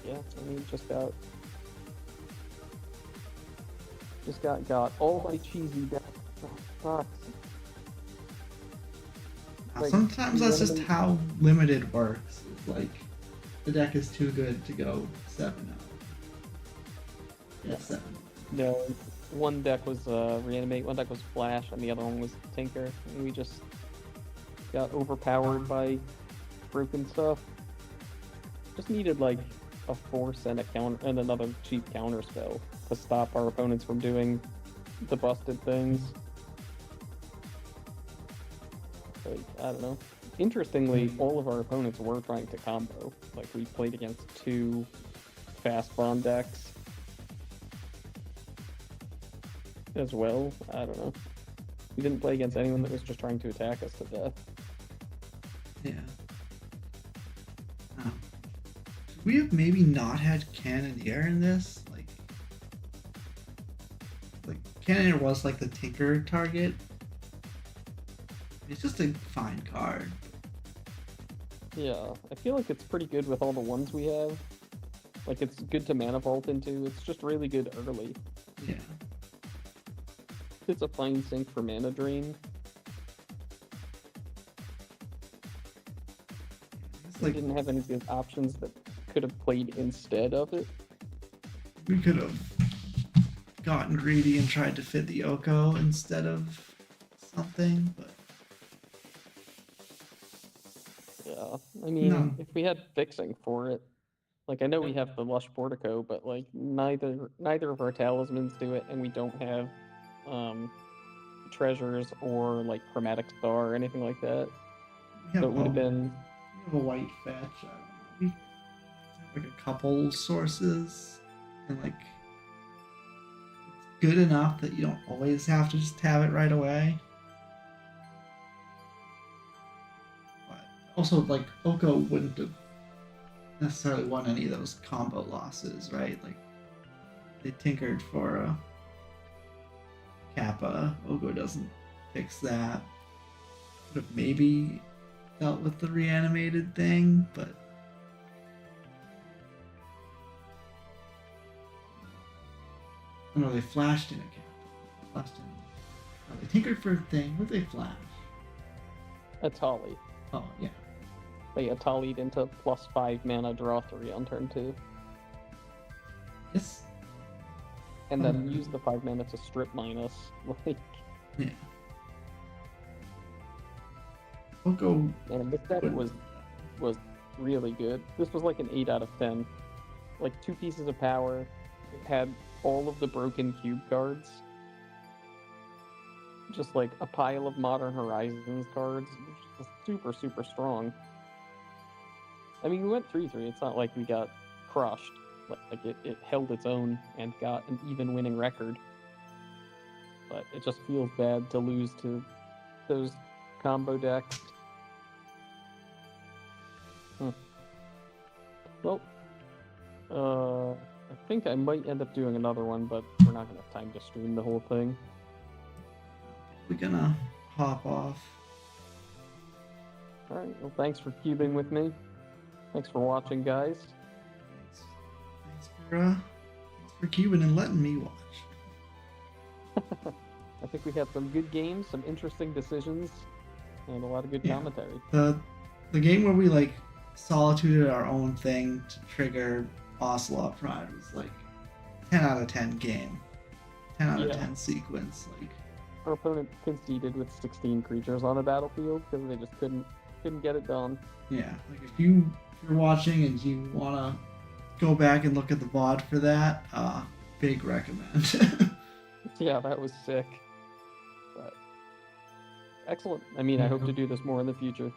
Yeah, I mean, just got all my cheesy decks. Sucks. Like, Sometimes that's just randomly- how limited works. It's like the deck is too good to go 7-0. Yeah, 7. No, one deck was Reanimate, one deck was Flash, and the other one was Tinker. And we just got overpowered by broken stuff. Just needed like a force and a counter and another cheap counter spell to stop our opponents from doing the busted things. Like, I don't know. Interestingly, all of our opponents were trying to combo. Like we played against 2 fast bond decks as well. I don't know. We didn't play against anyone that was just trying to attack us to death. Yeah. Oh. Should we have maybe not had Cannoneer in this? Like Cannoneer was like the Tinker target. It's just a fine card. Yeah, I feel like it's pretty good with all the ones we have. Like, it's good to mana vault into. It's just really good early. Yeah. It's a fine sink for mana drain. It's We like didn't have any good options that could have played instead of it. we could have gotten greedy and tried to fit the Oko instead of something, but Yeah, I mean, No. if we had fixing for it, like I know we have the Lush Portico, but like neither of our talismans do it, and we don't have um treasures or like chromatic star or anything like that. We So have, it would have been we have a white fetch. I don't know. We have like a couple sources, and like it's good enough that you don't always have to just have it right away. But also, like Oko wouldn't have necessarily won any of those combo losses, right? Like they tinkered for a Kappa. Oko doesn't fix that. Could have maybe dealt with the reanimated thing, but oh, no, they flashed in a Kappa. Flashed in. Oh, they tinkered for a thing. What did they flash? Atali. Oh yeah. They Atali'd into +5 mana, draw 3 on turn 2, Yes. and then use the 5 mana to strip minus. Like, Yeah. Oko. and this deck was really good. This was like an 8 out of 10. Like 2 pieces of power. It had all of the broken cube cards. Just like a pile of Modern Horizons cards. Just super, super strong. I mean, we went 3-3. It's not like we got crushed. Like it held its own and got an even winning record. But it just feels bad to lose to those combo decks. Well, I think I might end up doing another one, but we're not gonna have time to stream the whole thing. We're gonna hop off. All right. Well, thanks for cubing with me. Thanks for watching, guys. Thanks for cubing and letting me watch. I think we had some good games, some interesting decisions, and a lot of good commentary. The game where we like solituded our own thing to trigger Ocelot Pride was like 10 out of 10 game. 10 out of 10 sequence. Like our opponent conceded with 16 creatures on the battlefield because they just couldn't get it done. Yeah, like if you're watching and you wanna go back and look at the VOD for that, big recommend. Yeah, that was sick. But excellent. I mean, I hope to do this more in the future.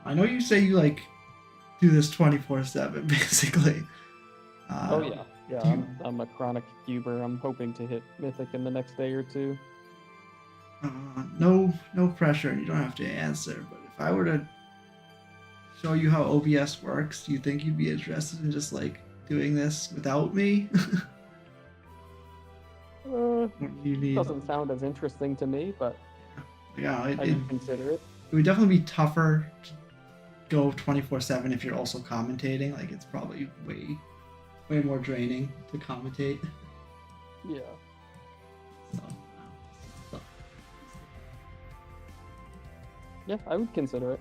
I know you say you like do this 24/7 basically. Oh yeah. I'm a chronic cuber. I'm hoping to hit Mythic in the next day or two. No pressure, and you don't have to answer. But if I were to show you how OBS works, do you think you'd be interested in just like doing this without me? You need... Doesn't sound as interesting to me, but yeah, I would consider it. It would definitely be tougher to go 24/7 if you're also commentating. Like it's probably way more draining to commentate. Yeah. So. Yeah, I would consider it.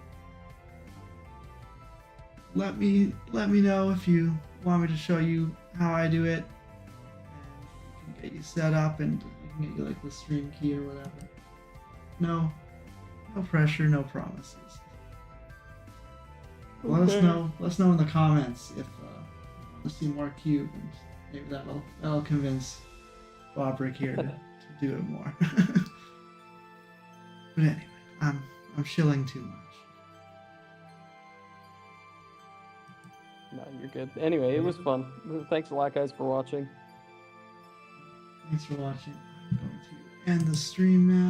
Let me know if you want me to show you how I do it, and we can get you set up, and I can get you like the stream key or whatever. No pressure, no promises. Let us know in the comments if you want to see more cube, and maybe that'll convince Bobbrik here to do it more. But anyway, I'm shilling too much. No, you're good. Anyway, it was fun. Thanks a lot, guys, for watching. Thanks for watching. I'm going to end the stream now.